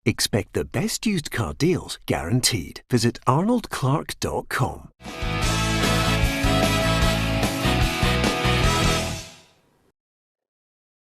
Expect the best used car deals guaranteed. Visit arnoldclark.com.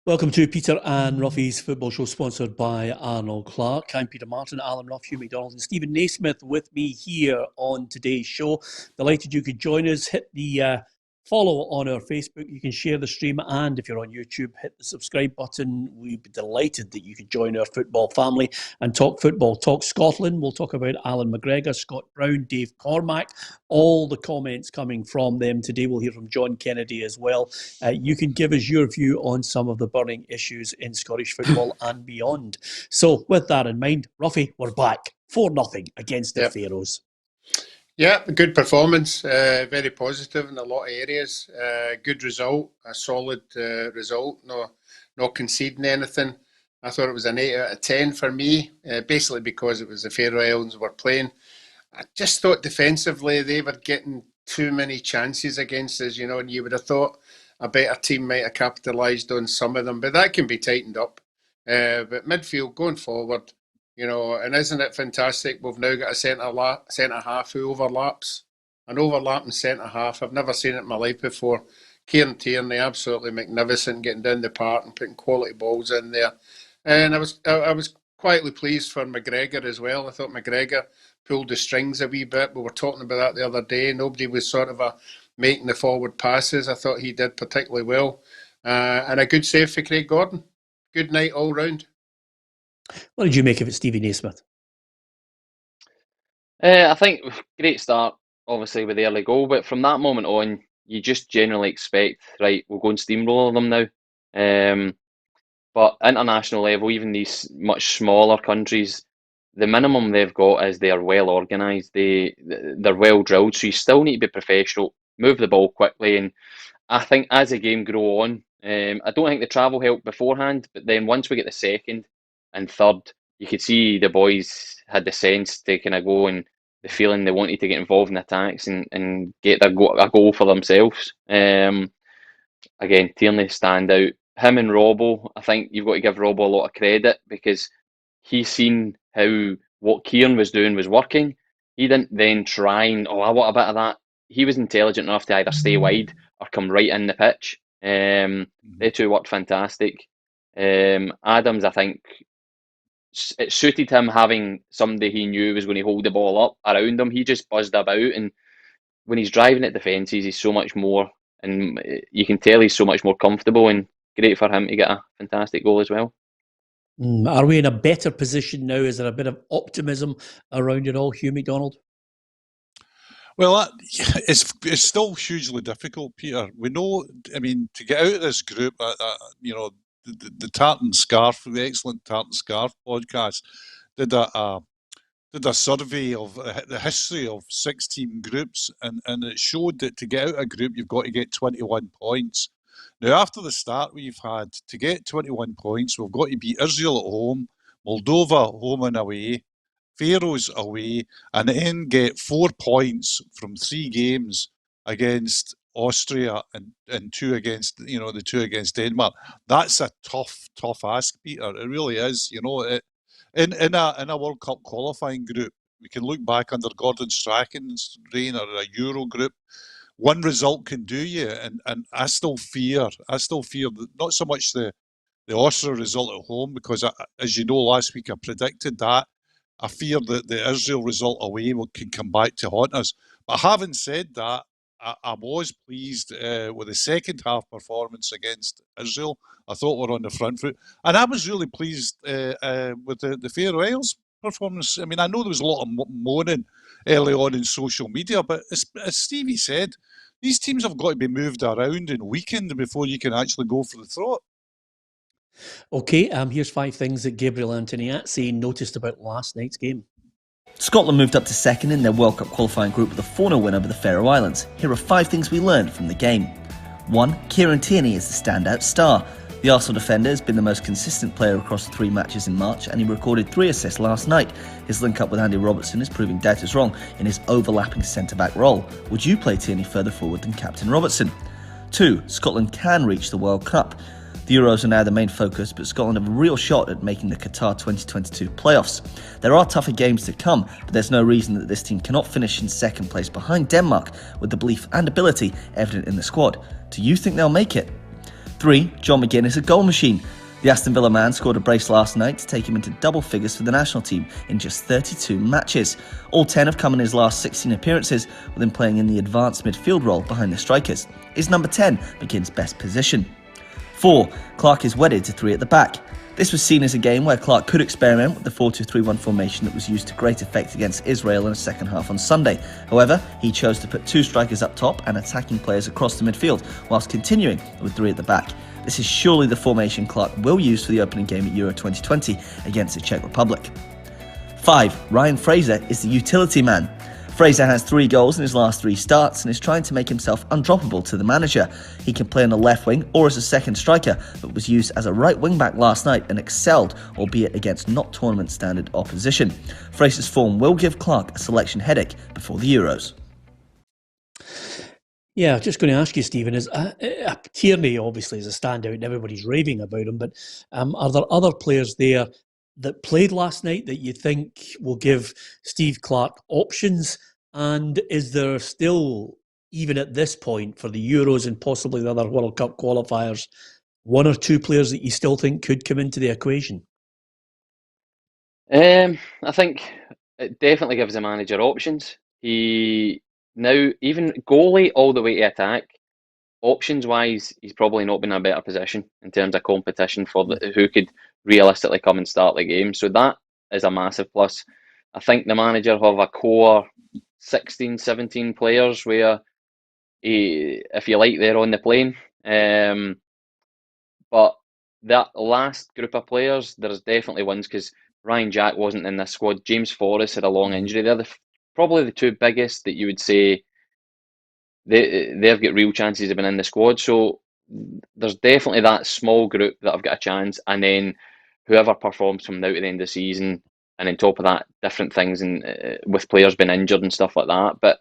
Welcome to Peter and Roughie's football show, sponsored by Arnold Clark. I'm Peter Martin, Allan Rough, Hugh McDonald and Steven Naismith with me here on today's show. Delighted you could join us. Hit the follow on our Facebook. You can share the stream, and if you're on YouTube, hit the subscribe button. We'd be delighted that you could join our football family and talk football. Talk Scotland. We'll talk about Allan McGregor, Scott Brown, Dave Cormack. All the comments coming from them today. We'll hear from John Kennedy as well. You can give us your view on some of the burning issues in Scottish football and beyond. So with that in mind, Roughie, we're back 4-0 against the Faroes. Yeah, good performance, very positive in a lot of areas. Good result, a solid result, not conceding anything. I thought it was an 8 out of 10 for me, basically because it was the Faroe Islands were playing. I just thought defensively they were getting too many chances against us, and you would have thought a better team might have capitalised on some of them, but that can be tightened up. But midfield going forward, and isn't it fantastic? We've now got a centre half who overlaps. An overlapping centre half. I've never seen it in my life before. Kieran Tierney, absolutely magnificent, getting down the park and putting quality balls in there. And I was quietly pleased for McGregor as well. I thought McGregor pulled the strings a wee bit. We were talking about that the other day. Nobody was sort of making the forward passes. I thought he did particularly well. And a good save for Craig Gordon. Good night all round. What did you make of it, Steven Naismith? I think great start, obviously, with the early goal, but from that moment on, you just generally expect, right, we'll go and steamroller them now. But international level, even these much smaller countries, the minimum they've got is they're well organised, they're well drilled, so you still need to be professional, move the ball quickly, and I think as the game grew on, I don't think the travel helped beforehand, but then once we get the second and third, you could see the boys had the sense to kind of go and the feeling they wanted to get involved in attacks and get a goal for themselves. Again, Tierney stand out. Him and Robbo, I think you've got to give Robbo a lot of credit because he's seen how what Kieran was doing was working. He didn't then try and, I want a bit of that. He was intelligent enough to either stay wide or come right in the pitch. They two worked fantastic. Adams, I think, it suited him having somebody he knew was going to hold the ball up around him. He just buzzed about, and when he's driving at defences, he's so much more, and you can tell he's so much more comfortable, and great for him to get a fantastic goal as well. Are we in a better position now? Is there a bit of optimism around it all, Hugh McDonald? Well, it's still hugely difficult, Peter. We know, to get out of this group, the Tartan Scarf, the excellent Tartan Scarf podcast, did a survey of the history of 6-team groups, and it showed that to get out of a group, you've got to get 21 points. Now, after the start we've had, to get 21 points, we've got to beat Israel at home, Moldova home and away, Faroes away, and then get 4 points from 3 games against Austria and 2 against, the 2 against Denmark. That's a tough ask, Peter. It really is. In a World Cup qualifying group, we can look back under Gordon Strachan's reign or a Euro group. One result can do you, and I still fear that not so much the Austria result at home, because as you know, last week I predicted that. I fear that the Israel result away can come back to haunt us. But having said that, I was pleased with the second half performance against Israel. I thought we were on the front foot. And I was really pleased with the Faroe Isles performance. I know there was a lot of moaning early on in social media, but as Stevie said, these teams have got to be moved around and weakened before you can actually go for the throat. Okay, here's 5 things that Gabriel Antoniazzi noticed about last night's game. Scotland moved up to second in their World Cup qualifying group with a 4-0 win over the Faroe Islands. Here are 5 things we learned from the game. 1. Kieran Tierney is the standout star. The Arsenal defender has been the most consistent player across 3 matches in March, and he recorded 3 assists last night. His link-up with Andy Robertson is proving doubters wrong in his overlapping centre-back role. Would you play Tierney further forward than Captain Robertson? 2. Scotland can reach the World Cup. The Euros are now the main focus, but Scotland have a real shot at making the Qatar 2022 playoffs. There are tougher games to come, but there's no reason that this team cannot finish in second place behind Denmark, with the belief and ability evident in the squad. Do you think they'll make it? 3. John McGinn is a goal machine. The Aston Villa man scored a brace last night to take him into double figures for the national team in just 32 matches. All 10 have come in his last 16 appearances, with him playing in the advanced midfield role behind the strikers. Is number 10 McGinn's best position? 4. Clark is wedded to 3 at the back. This was seen as a game where Clark could experiment with the 4-2-3-1 formation that was used to great effect against Israel in the second half on Sunday. However, he chose to put 2 strikers up top and attacking players across the midfield, whilst continuing with 3 at the back. This is surely the formation Clark will use for the opening game at Euro 2020 against the Czech Republic. 5. Ryan Fraser is the utility man. Fraser has 3 goals in his last 3 starts and is trying to make himself undroppable to the manager. He can play on the left wing or as a second striker, but was used as a right wing back last night and excelled, albeit against not tournament standard opposition. Fraser's form will give Clark a selection headache before the Euros. Yeah, just going to ask you, Stephen, is Tierney obviously is a standout and everybody's raving about him, but are there other players there that played last night that you think will give Steve Clark options? And is there still, even at this point, for the Euros and possibly the other World Cup qualifiers, 1 or 2 players that you still think could come into the equation? I think it definitely gives the manager options. He now, even goalie all the way to attack, options-wise, he's probably not been in a better position in terms of competition for who could realistically come and start the game. So that is a massive plus. I think the manager have a core 16, 17 players where, if you like, they're on the plane. But that last group of players, there's definitely ones, because Ryan Jack wasn't in this squad. James Forrest had a long injury. They're probably the 2 biggest that you would say they've got real chances of being in the squad. So there's definitely that small group that have got a chance, and then whoever performs from now to the end of the season, and on top of that, different things and with players being injured and stuff like that. But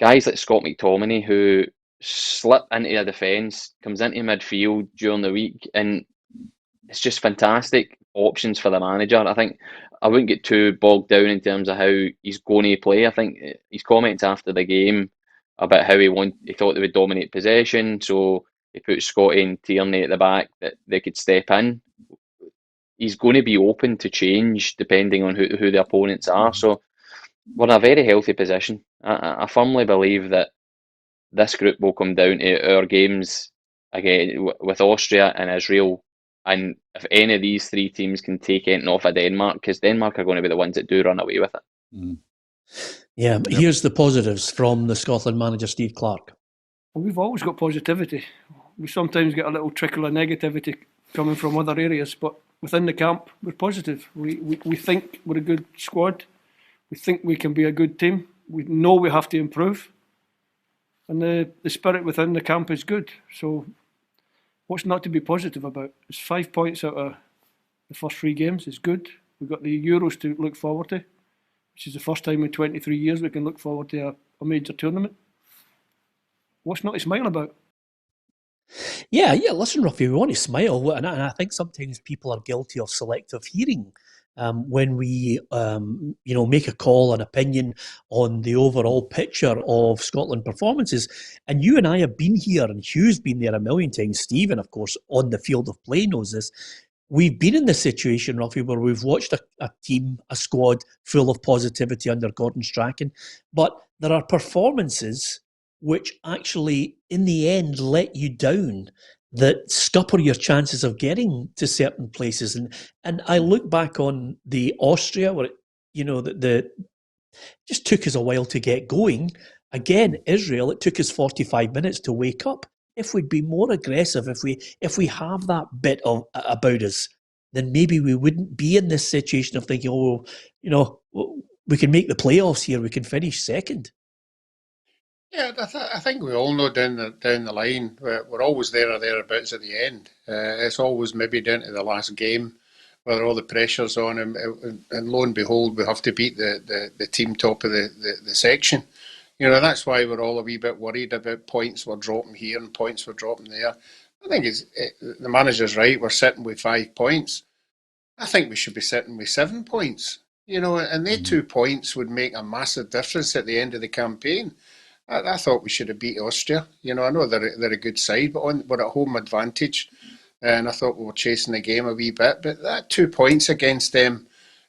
guys like Scott McTominay, who slip into a defence, comes into midfield during the week, and it's just fantastic options for the manager. I think I wouldn't get too bogged down in terms of how he's going to play. I think his comments after the game about how he thought they would dominate possession, so he put Scotty and Tierney at the back that they could step in. He's going to be open to change depending on who the opponents are. So we're in a very healthy position. I firmly believe that this group will come down to our games again with Austria and Israel. And if any of these 3 teams can take anything off of Denmark, because Denmark are going to be the ones that do run away with it. Mm. Yeah, but here's the positives from the Scotland manager, Steve Clark. Well, we've always got positivity. We sometimes get a little trickle of negativity coming from other areas, but within the camp, we're positive. We think we're a good squad. We think we can be a good team. We know we have to improve. And the spirit within the camp is good. So what's not to be positive about? It's 5 points out of the first 3 games. It's good. We've got the Euros to look forward to, which is the first time in 23 years we can look forward to a major tournament. What's not to smile about? Yeah, listen, Roughie, we want to smile, and I think sometimes people are guilty of selective hearing when we, make a call, an opinion on the overall picture of Scotland performances. And you and I have been here, and Hugh's been there a million times. Stephen, of course, on the field of play knows this. We've been in this situation, Roughie, where we've watched a team, a squad full of positivity under Gordon Strachan, but there are performances which actually, in the end, let you down, that scupper your chances of getting to certain places. And I look back on the Austria, where the just took us a while to get going. Again, Israel, it took us 45 minutes to wake up. If we'd be more aggressive, if we have that bit of about us, then maybe we wouldn't be in this situation of thinking, we can make the playoffs here, we can finish second. Yeah, I think we all know down the line we're always there or thereabouts at the end. It's always maybe down to the last game where all the pressure's on, and lo and behold, we have to beat the team top of the section. That's why we're all a wee bit worried about points we're dropping here and points we're dropping there. I think the manager's right. We're sitting with 5 points. I think we should be sitting with 7 points. And they 2 points would make a massive difference at the end of the campaign. I thought we should have beat Austria. I know they're a good side, but we're at home advantage. And I thought we were chasing the game a wee bit. But that 2 points against them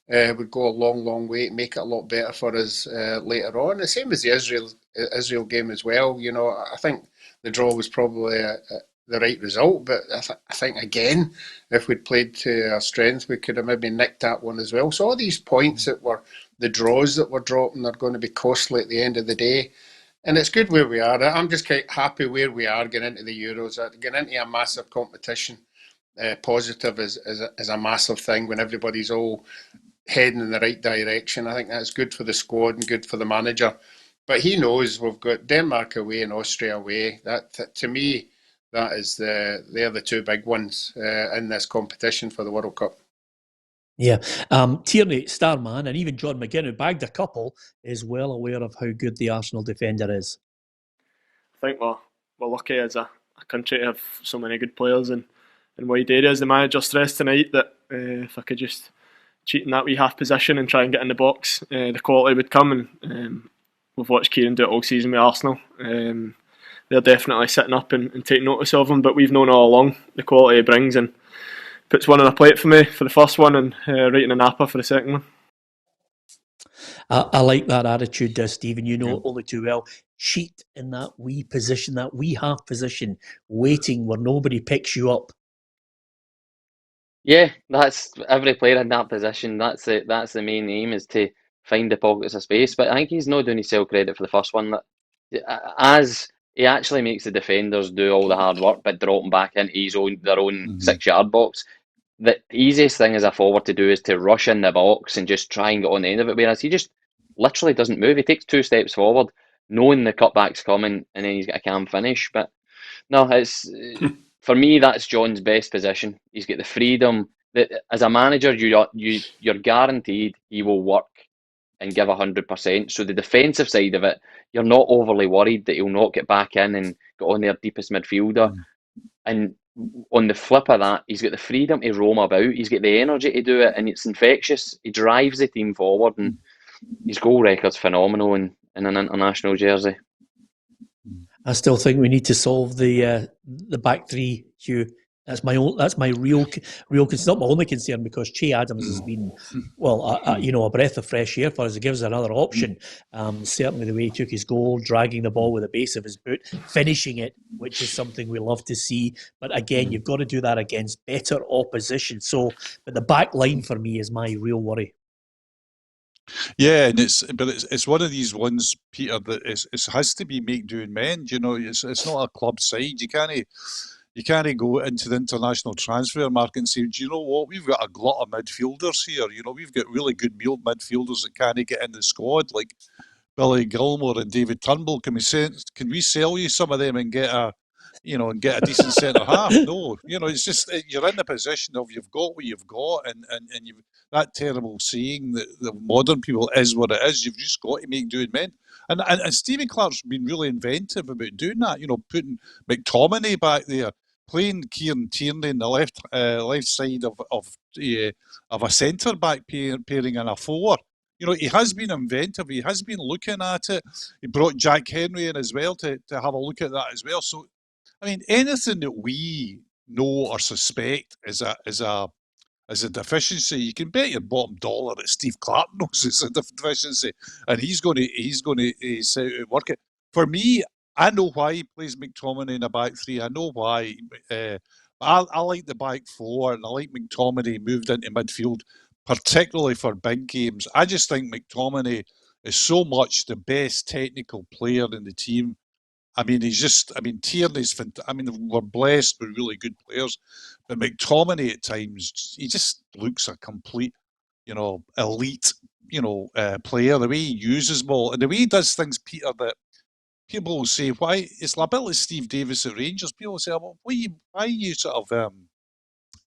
would go a long, long way to make it a lot better for us later on. The same as the Israel game as well. I think the draw was probably the right result, but I think again, if we'd played to our strength, we could have maybe nicked that one as well. So all these points that were the draws that we're dropping are going to be costly at the end of the day. And it's good where we are. I'm just quite happy where we are getting into the Euros, getting into a massive competition. Positive is a massive thing when everybody's all heading in the right direction. I think that's good for the squad and good for the manager. But he knows we've got Denmark away and Austria away. That to me, they're the 2 big ones in this competition for the World Cup. Yeah, Tierney, star man, and even John McGinn, who bagged a couple, is well aware of how good the Arsenal defender is. I think we're lucky as a country to have so many good players in wide areas. The manager stressed tonight that if I could just cheat in that wee half position and try and get in the box, the quality would come. And we've watched Kieran do it all season with Arsenal. They're definitely sitting up and taking notice of him, but we've known all along the quality he brings, and puts one on a plate for me for the first one and right in a napper for the second one. I like that attitude, Stephen. You know only too well. Cheat in that wee position, that wee half position, waiting where nobody picks you up. Yeah, that's every player in that position. That's it. That's the main aim, is to find the pockets of space. But I think he's not doing himself credit for the first one. As he actually makes the defenders do all the hard work, but dropping back into their own 6-yard box. The easiest thing as a forward to do is to rush in the box and just try and get on the end of it, whereas he just literally doesn't move. He takes 2 steps forward, knowing the cutback's coming, and then he's got a calm finish. But no, it's for me, that's John's best position. He's got the freedom that as a manager, you're guaranteed he will work and give 100%. So the defensive side of it, you're not overly worried that he'll not get back in and get on their deepest midfielder. And on the flip of that, he's got the freedom to roam about. He's got the energy to do it, and it's infectious. He drives the team forward, and his goal record's phenomenal in an international jersey. I still think we need to solve the back three, Hugh. That's my real concern. Not my only concern, because Che Adams has been, a breath of fresh air for us. It gives us another option. Certainly the way he took his goal, dragging the ball with the base of his boot, finishing it, which is something we love to see. But again, you've got to do that against better opposition. But the back line for me is my real worry. Yeah, and it's one of these ones, Peter, that it has to be make do and mend. It's not a club side. You can't go into the international transfer market and say, do you know what? We've got a glut of midfielders here. We've got really good midfielders that can't get in the squad, like Billy Gilmore and David Turnbull. Can we sell you some of them and get a decent centre half? No, it's just you're in the position of you've got what you've got, and you've that terrible saying that the modern people is what it is. You've just got to make do and mend. And Stephen Clarke's been really inventive about doing that. Putting McTominay back there, playing Kieran Tierney on the left side of a centre back pairing and a forward. He has been inventive. He has been looking at it. He brought Jack Henry in as well to have a look at that as well. So, anything that we know or suspect is a deficiency, you can bet your bottom dollar that Steve Clarke knows it's a deficiency, and he's going to set out work it. For me, I know why he plays McTominay in a back three. I know why. I like the back four, and I like McTominay moved into midfield, particularly for big games. I just think McTominay is so much the best technical player in the team. Tierney's fantastic. We're blessed with really good players, but McTominay at times, he just looks a complete, elite, player. The way he uses ball and the way he does things, Peter, that people will say, why? It's a bit like Steve Davis at Rangers. People will say, well, why are you sort of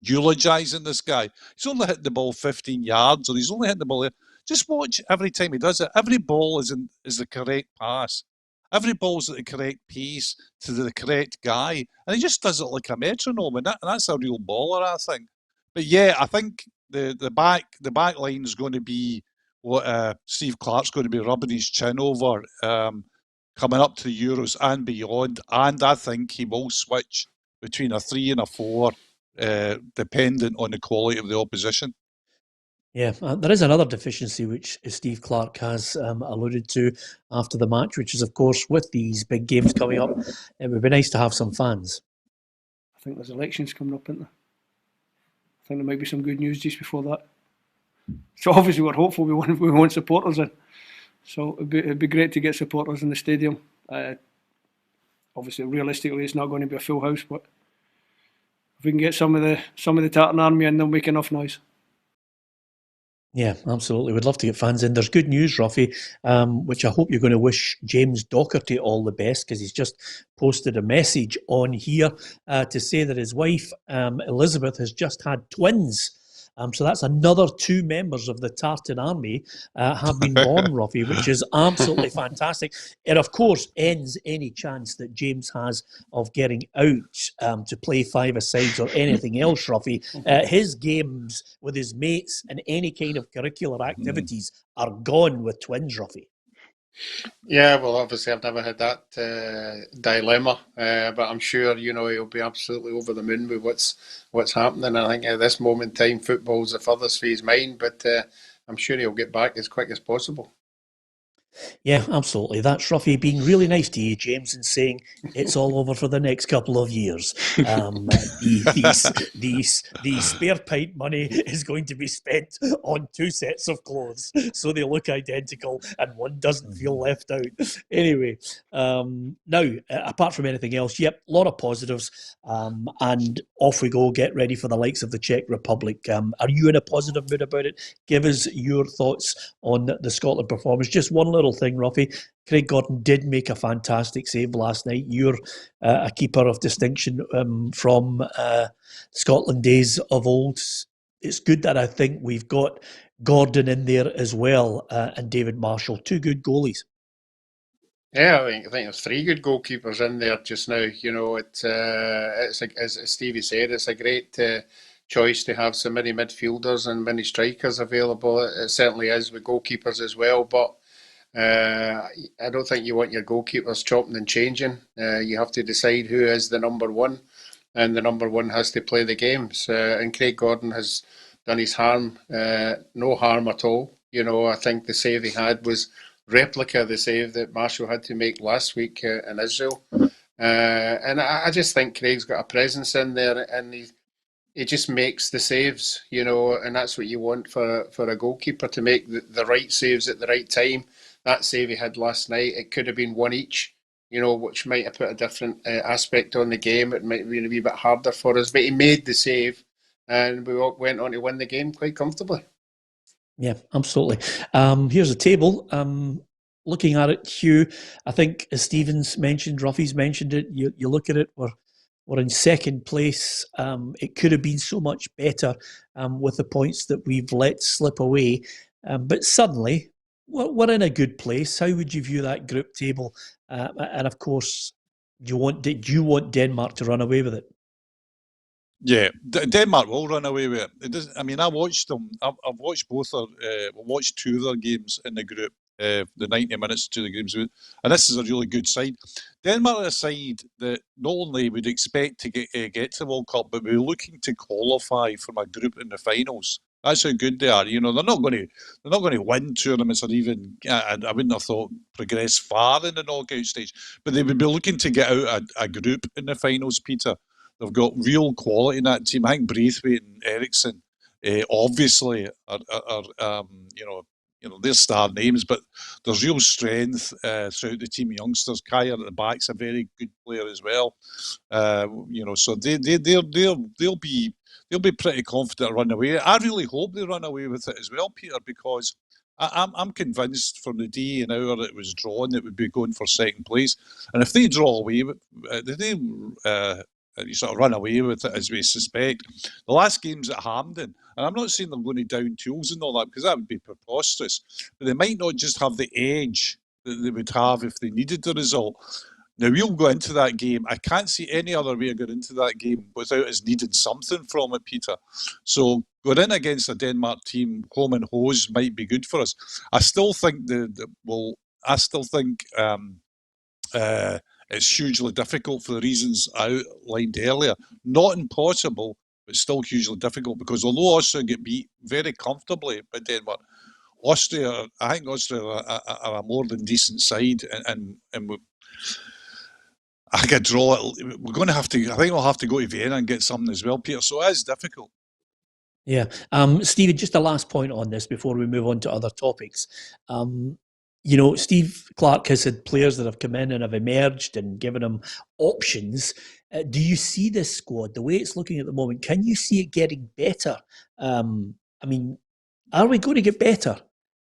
eulogising this guy? He's only hitting the ball 15 yards, or he's only hitting the ball there. Just watch every time he does it. Every ball is the correct pass. Every ball's at the correct pace to the correct guy, and he just does it like a metronome, and that's a real baller, I think. But yeah, I think the back line is going to be what Steve Clarke's going to be rubbing his chin over coming up to the Euros and beyond, and I think he will switch between a 3 and a 4, dependent on the quality of the opposition. Yeah, there is another deficiency which Steve Clarke has alluded to after the match, which is, of course, with these big games coming up, it would be nice to have some fans. I think there's elections coming up, isn't there? I think there might be some good news just before that. So obviously we're hopeful we want supporters in. So it'd be great to get supporters in the stadium. Obviously, realistically, it's not going to be a full house, but if we can get some of the Tartan Army in, they'll make enough noise. Yeah, absolutely. We'd love to get fans in. There's good news, Roughie, which I hope you're going to wish James Docherty all the best, because he's just posted a message on here to say that his wife, Elizabeth, has just had twins. So that's another 2 members of the Tartan Army have been born, Roughie, which is absolutely fantastic. It, of course, ends any chance that James has of getting out to play 5-a-sides or anything else, Roughie. His games with his mates and any kind of curricular activities are gone with twins, Roughie. Yeah, well, obviously I've never had that dilemma, but I'm sure he'll be absolutely over the moon with what's happening. I think at this moment in time, football's the furthest from his mind, but I'm sure he'll get back as quick as possible. Yeah, absolutely. That's Roughie being really nice to you, James, and saying it's all over for the next couple of years. The spare pint money is going to be spent on 2 sets of clothes, so they look identical and one doesn't feel left out. Anyway, now, apart from anything else, yep, a lot of positives, and off we go, get ready for the likes of the Czech Republic. Are you in a positive mood about it? Give us your thoughts on the Scotland performance. Just one little thing, Roughie. Craig Gordon did make a fantastic save last night. You're a keeper of distinction from Scotland days of old. It's good that I think we've got Gordon in there as well, and David Marshall, 2 good goalies. Yeah, I think there's 3 good goalkeepers in there just now. It's as Stevie said, it's a great choice to have so many midfielders and many strikers available. It certainly is with goalkeepers as well, but I don't think you want your goalkeepers chopping and changing. You have to decide who is the number 1, and the number 1 has to play the games. And Craig Gordon has done his harm, no harm at all. I think the save he had was replica of the save that Marshall had to make last week in Israel. And I just think Craig's got a presence in there, and he just makes the saves, and that's what you want for a goalkeeper, to make the right saves at the right time. That save he had last night, it could have been 1 each, which might have put a different aspect on the game. It might have been a wee bit harder for us, but he made the save, and we went on to win the game quite comfortably. Yeah, absolutely. Here's the table. Looking at it, Hugh, I think as Stevens mentioned, Roughie's mentioned it, you look at it, we're in second place. It could have been so much better with the points that we've let slip away. But suddenly, we're in a good place. How would you view that group table? And of course, do you want Denmark to run away with it? Yeah, Denmark will run away with it. It doesn't. I mean, I watched them. I've watched both. Watched 2 of their games in the group. The 90 minutes to the games, and this is a really good side. Denmark are a side that not only would expect to get to the World Cup, but we're looking to qualify from a group in the finals. That's how good they are. They're not going to win tournaments or even, I wouldn't have thought, progress far in the knockout stage. But they would be looking to get out a group in the finals, Peter. They've got real quality in that team. I think Braithwaite and Eriksson, obviously, are they're star names, but there's real strength throughout the team. Youngsters, Kaya at the back's a very good player as well. So they'll be pretty confident to run away. I really hope they run away with it as well, Peter, because I'm convinced from the day and hour it was drawn it would be going for second place. And if they draw away, you sort of run away with it, as we suspect. The last game's at Hampden, and I'm not saying they're going to down tools and all that, because that would be preposterous. But they might not just have the edge that they would have if they needed the result. Now, we'll go into that game. I can't see any other way of going into that game without us needing something from it, Peter. So going in against a Denmark team, home and hose, might be good for us. I still think it's hugely difficult for the reasons I outlined earlier. Not impossible, but still hugely difficult, because although Austria get beat very comfortably by Denmark, I think Austria are a more than decent side, and I think a draw. We're going to have to. I think we'll have to go to Vienna and get something as well, Peter. So it is difficult. Yeah, Stephen. Just a last point on this before we move on to other topics. Steve Clarke has had players that have come in and have emerged and given him options. Do you see this squad the way it's looking at the moment? Can you see it getting better? Are we going to get better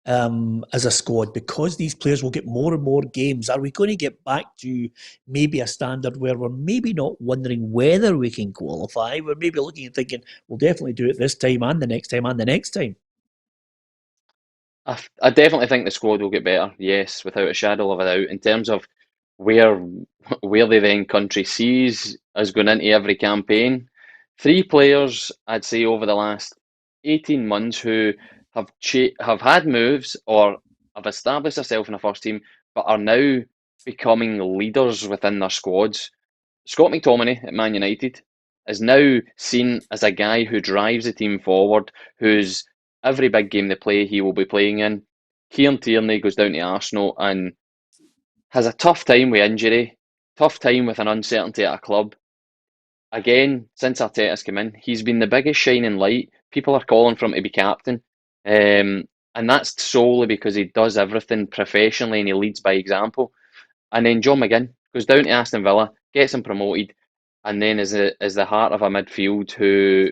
as a squad because these players will get more and more games? Are we going to get back to maybe a standard where we're maybe not wondering whether we can qualify? We're maybe looking and thinking, we'll definitely do it this time and the next time and the next time. I definitely think the squad will get better, yes, without a shadow of a doubt. In terms of where the then country sees us going into every campaign, 3 players, I'd say, over the last 18 months who have had moves or have established themselves in the first team, but are now becoming leaders within their squads. Scott McTominay at Man United is now seen as a guy who drives the team forward, who's every big game they play, he will be playing in. Kieran Tierney goes down to Arsenal and has a tough time with injury, tough time with an uncertainty at a club. Again, since Arteta's come in, he's been the biggest shining light. People are calling for him to be captain. And that's solely because he does everything professionally and he leads by example. And then John McGinn goes down to Aston Villa, gets him promoted, and then is the heart of a midfield who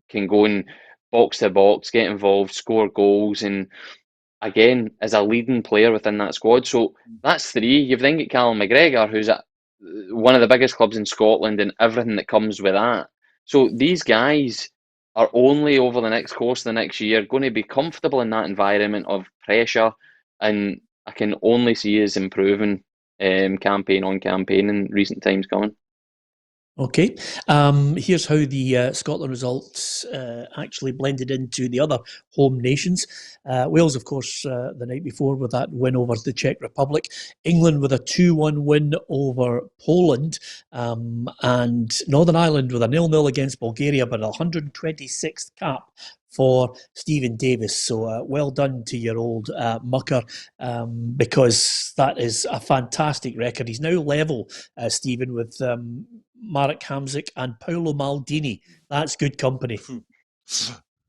can go in box to box, get involved, score goals, and again is a leading player within that squad. So that's 3. You've then got Allan McGregor, who's at one of the biggest clubs in Scotland and everything that comes with that. So these guys are only over the next course of the next year going to be comfortable in that environment of pressure, and I can only see us improving campaign on campaign in recent times coming. Okay, here's how the Scotland results actually blended into the other home nations. Wales, of course, the night before with that win over the Czech Republic. England with a 2-1 win over Poland. And Northern Ireland with a 0-0 against Bulgaria, but a 126th cap for Steven Davis. So well done to your old mucker, because that is a fantastic record. He's now level, Steven, with Marek Hamsik and Paolo Maldini. That's good company.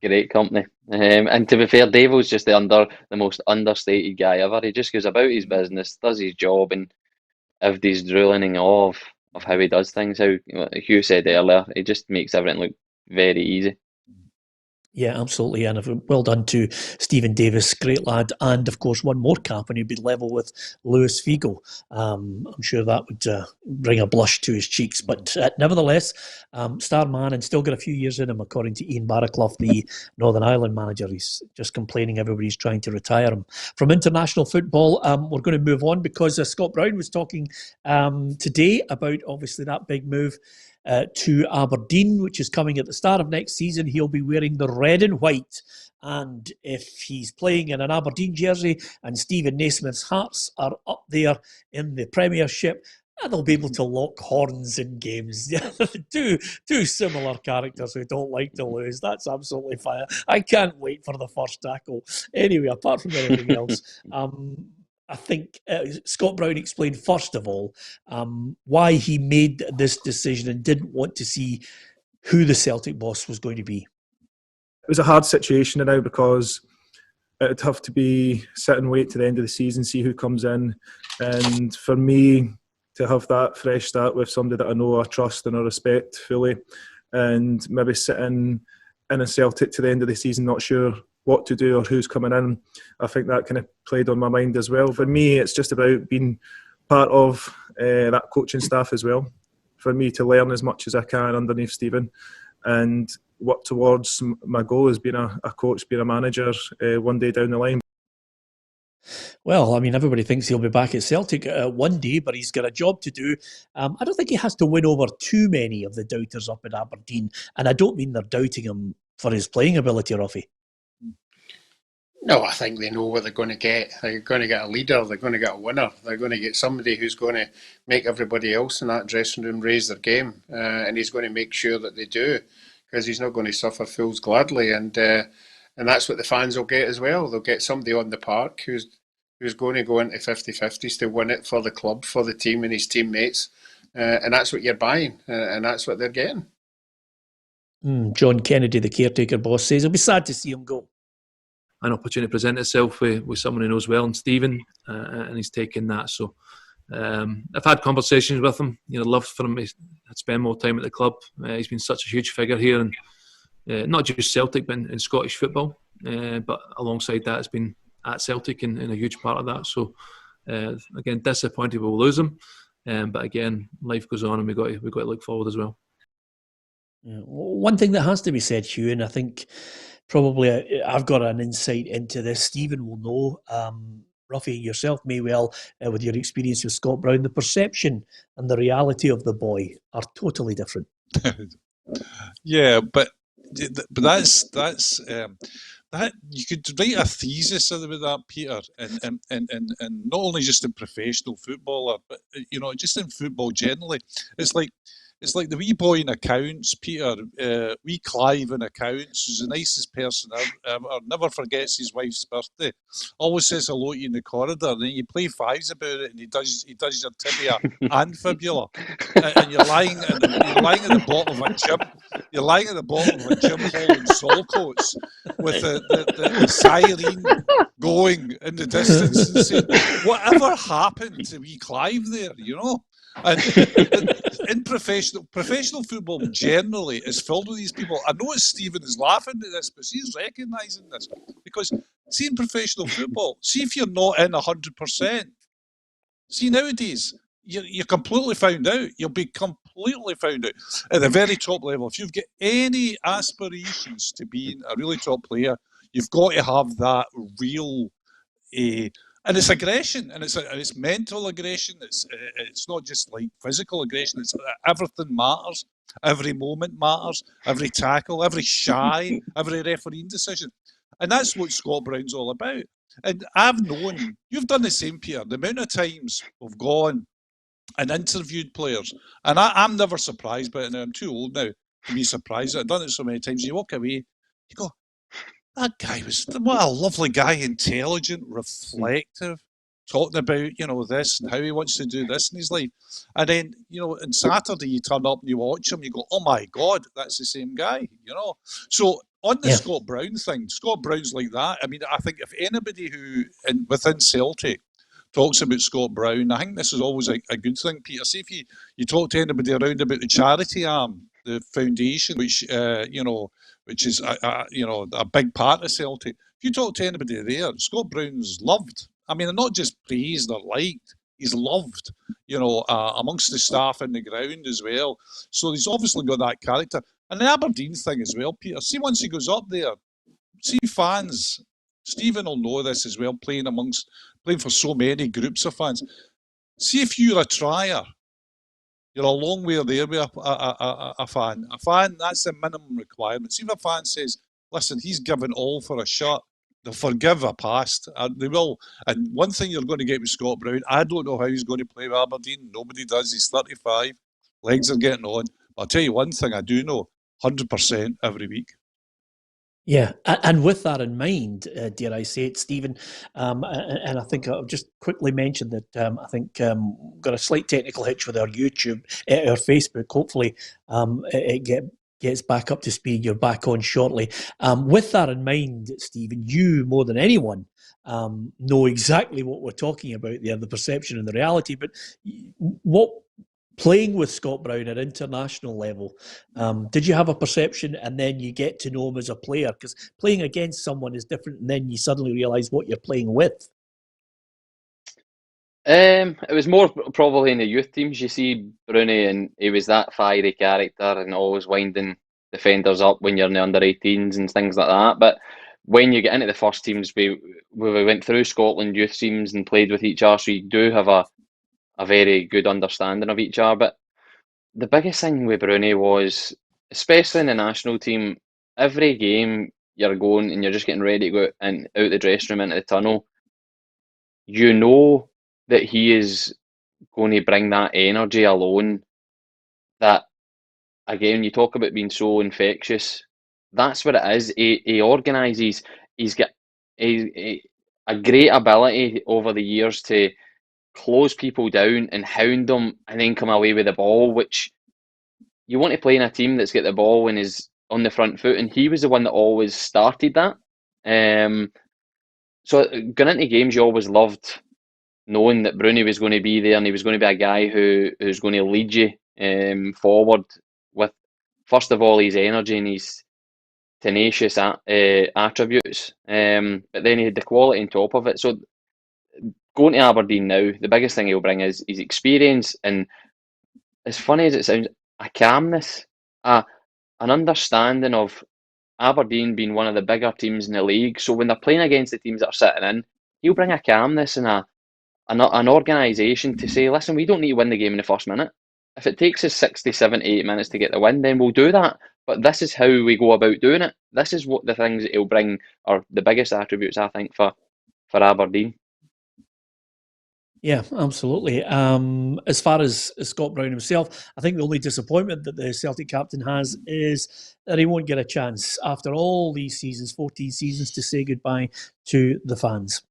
Great company. And to be fair, Dave was just the most understated guy ever. He just goes about his business, does his job, and everybody's drooling in awe of how he does things. How Hugh said earlier, he just makes everything look very easy. Yeah, absolutely. And well done to Steven Davis, great lad. And of course, one more cap, and he'd be level with Luis Figo. I'm sure that would bring a blush to his cheeks. But nevertheless, star man, and still got a few years in him, according to Ian Barraclough, the Northern Ireland manager. He's just complaining everybody's trying to retire him. From international football, we're going to move on because Scott Brown was talking today about, obviously, that big move to Aberdeen, which is coming at the start of next season. He'll be wearing the red and white. And if he's playing in an Aberdeen jersey and Steven Naismith's Hearts are up there in the Premiership, they'll be able to lock horns in games. two similar characters who don't like to lose. That's absolutely fine. I can't wait for the first tackle. Anyway, apart from anything else, I think Scott Brown explained, first of all, why he made this decision and didn't want to see who the Celtic boss was going to be. It was a hard situation now because it would have to be sit and wait to the end of the season, see who comes in. And for me to have that fresh start with somebody that I know, I trust and I respect fully, and maybe sitting in a Celtic to the end of the season, not sure what to do or who's coming in, I think that kind of played on my mind as well. For me, it's just about being part of that coaching staff as well. For me to learn as much as I can underneath Steven and work towards my goal as being a coach, being a manager one day down the line. Well, I mean, everybody thinks he'll be back at Celtic one day, but he's got a job to do. I don't think he has to win over too many of the doubters up in Aberdeen, and I don't mean they're doubting him for his playing ability, Roughie. No, I think they know what they're going to get. They're going to get a leader. They're going to get a winner. They're going to get somebody who's going to make everybody else in that dressing room raise their game, and he's going to make sure that they do, because he's not going to suffer fools gladly, and that's what the fans will get as well. They'll get somebody on the park who's going to go into 50-50s to win it for the club, for the team and his teammates, and that's what you're buying, and that's what they're getting. John Kennedy, the caretaker boss, says it'll be sad to see him go. An opportunity to present itself with someone who knows well, and Steven, and he's taken that. So I've had conversations with him. Loved for him to spend more time at the club. He's been such a huge figure here, and not just Celtic, but in Scottish football. But alongside that, it's been at Celtic and a huge part of that. So again, disappointed we'll lose him. But again, life goes on, and we've got to look forward as well. Yeah. One thing that has to be said, Hugh, and I think probably I've got an insight into this. Steven will know. Roughie, yourself may well, with your experience with Scott Brown, the perception and the reality of the boy are totally different. Yeah, but that's that you could write a thesis about that, Peter, and not only just in professional football, but just in football generally. It's like the wee boy in accounts, Peter, wee Clive in accounts, who's the nicest person ever, never forgets his wife's birthday, always says hello to you in the corridor, and then you play fives about it, and he does your tibia and fibula, and you're lying at the bottom of a gym. You're lying at the bottom of a gym hall in Saltcoats with the siren going in the distance and saying, whatever happened to wee Clive there, And in professional football generally is filled with these people. I know Steven is laughing at this, but he's recognising this. Because, see, in professional football, see if you're not in 100%. See, nowadays, you're completely found out. You'll be completely found out at the very top level. If you've got any aspirations to being a really top player, you've got to have that real... and it's aggression, and it's mental aggression. It's not just like physical aggression. It's everything matters. Every moment matters. Every tackle, every shy, every refereeing decision, and that's what Scott Brown's all about. And I've known you've done the same, Peter. The amount of times we've gone and interviewed players, and I'm never surprised by it now. I'm too old now to be surprised. I've done it so many times. You walk away, you go, that guy what a lovely guy, intelligent, reflective, talking about, this and how he wants to do this in his life. And then, on Saturday you turn up and you watch him, you go, oh my God, that's the same guy, So on the Scott Brown thing, Scott Brown's like that. I mean, I think if anybody who, within Celtic, talks about Scott Brown, I think this is always a good thing, Peter. See if you talk to anybody around about the charity arm, the foundation, which is a big part of Celtic. If you talk to anybody there, Scott Brown's loved. I mean, not just praised or liked, he's loved, amongst the staff in the ground as well. So he's obviously got that character. And the Aberdeen thing as well, Peter. See, once he goes up there, see fans, Steven will know this as well, playing for so many groups of fans. See if you're a trier, you're a long way there with a fan. A fan, that's the minimum requirement. See if a fan says, listen, he's given all for a shot, they'll forgive a past. They will. And one thing you're going to get with Scott Brown, I don't know how he's going to play with Aberdeen. Nobody does. He's 35. Legs are getting on. But I'll tell you one thing I do know, 100% every week. Yeah, and with that in mind, dare I say it, Steven, and I think I'll just quickly mention that I think got a slight technical hitch with our YouTube, our Facebook. Hopefully it gets back up to speed. You're back on shortly. With that in mind, Steven, you more than anyone know exactly what we're talking about there, the perception and the reality. But what... Playing with Scott Brown at international level, did you have a perception and then you get to know him as a player? Because playing against someone is different and then you suddenly realise what you're playing with. It was more probably in the youth teams. You see Brownie, and he was that fiery character and always winding defenders up when you're in the under-18s and things like that. But when you get into the first teams, we went through Scotland youth teams and played with each other, so you do have a very good understanding of each other. But the biggest thing with Bruni was, especially in the national team, every game you're going and you're just getting ready to go and out the dressing room into the tunnel, you know that he is going to bring that energy alone. That, again, you talk about being so infectious. That's what it is. He organises. He's got a great ability over the years to close people down and hound them and then come away with the ball, which you want to play in a team that's got the ball and is on the front foot, and he was the one that always started that. So going into games, you always loved knowing that Bruni was going to be there and he was going to be a guy who's going to lead you forward with, first of all, his energy and his tenacious attributes, but then he had the quality on top of it. So going to Aberdeen now, the biggest thing he'll bring is his experience, and as funny as it sounds, a calmness, an understanding of Aberdeen being one of the bigger teams in the league. So when they're playing against the teams that are sitting in, he'll bring a calmness and an organisation to say, listen, we don't need to win the game in the first minute. If it takes us 60, 70, 80 minutes to get the win, then we'll do that. But this is how we go about doing it. This is what the things that he'll bring are the biggest attributes, I think, for Aberdeen. Yeah, absolutely. As far as Scott Brown himself, I think the only disappointment that the Celtic captain has is that he won't get a chance after all these seasons, 14 seasons, to say goodbye to the fans.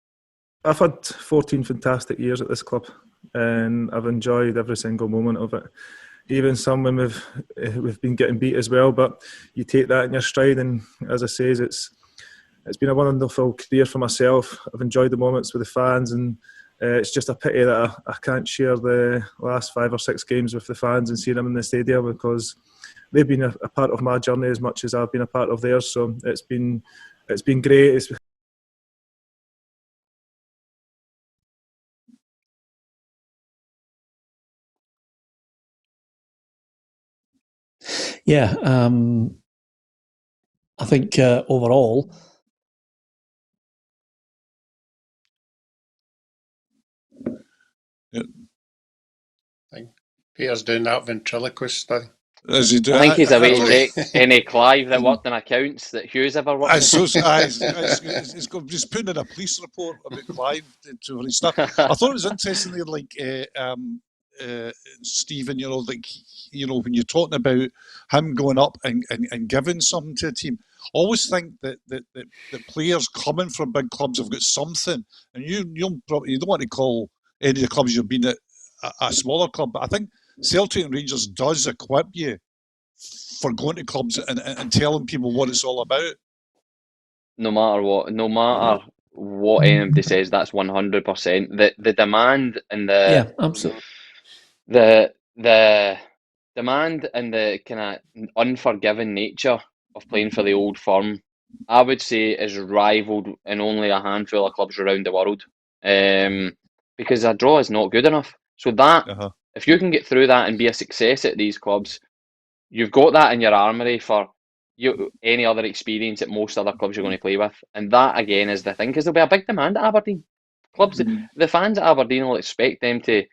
I've had 14 fantastic years at this club, and I've enjoyed every single moment of it. Even some when we've been getting beat as well, but you take that in your stride, and as I say, it's been a wonderful career for myself. I've enjoyed the moments with the fans, and it's just a pity that I can't share the last 5 or 6 games with the fans and see them in the stadium, because they've been a part of my journey as much as I've been a part of theirs. So it's been great. Yeah, I think overall, I think Peter's doing that ventriloquist thing. Is he doing? I think he's away to take any Clive that worked in accounts that Hughes ever worked in. He's putting in a police report about Clive to his stuff. I thought it was interesting there, like Steven, when you're talking about him going up and giving something to a team, I always think that players coming from big clubs have got something, and you don't want to call any of the clubs you've been at a smaller club, but I think Celtic and Rangers does equip you for going to clubs and telling people what it's all about. No matter what anybody says, that's 100%. The demand and the absolutely. The demand and the kind of unforgiving nature of playing for the old firm, I would say, is rivaled in only a handful of clubs around the world. Because a draw is not good enough. So that, if you can get through that and be a success at these clubs, you've got that in your armoury for any other experience at most other clubs you're going to play with. And that, again, is the thing, because there'll be a big demand at Aberdeen. Clubs, the fans at Aberdeen will expect them to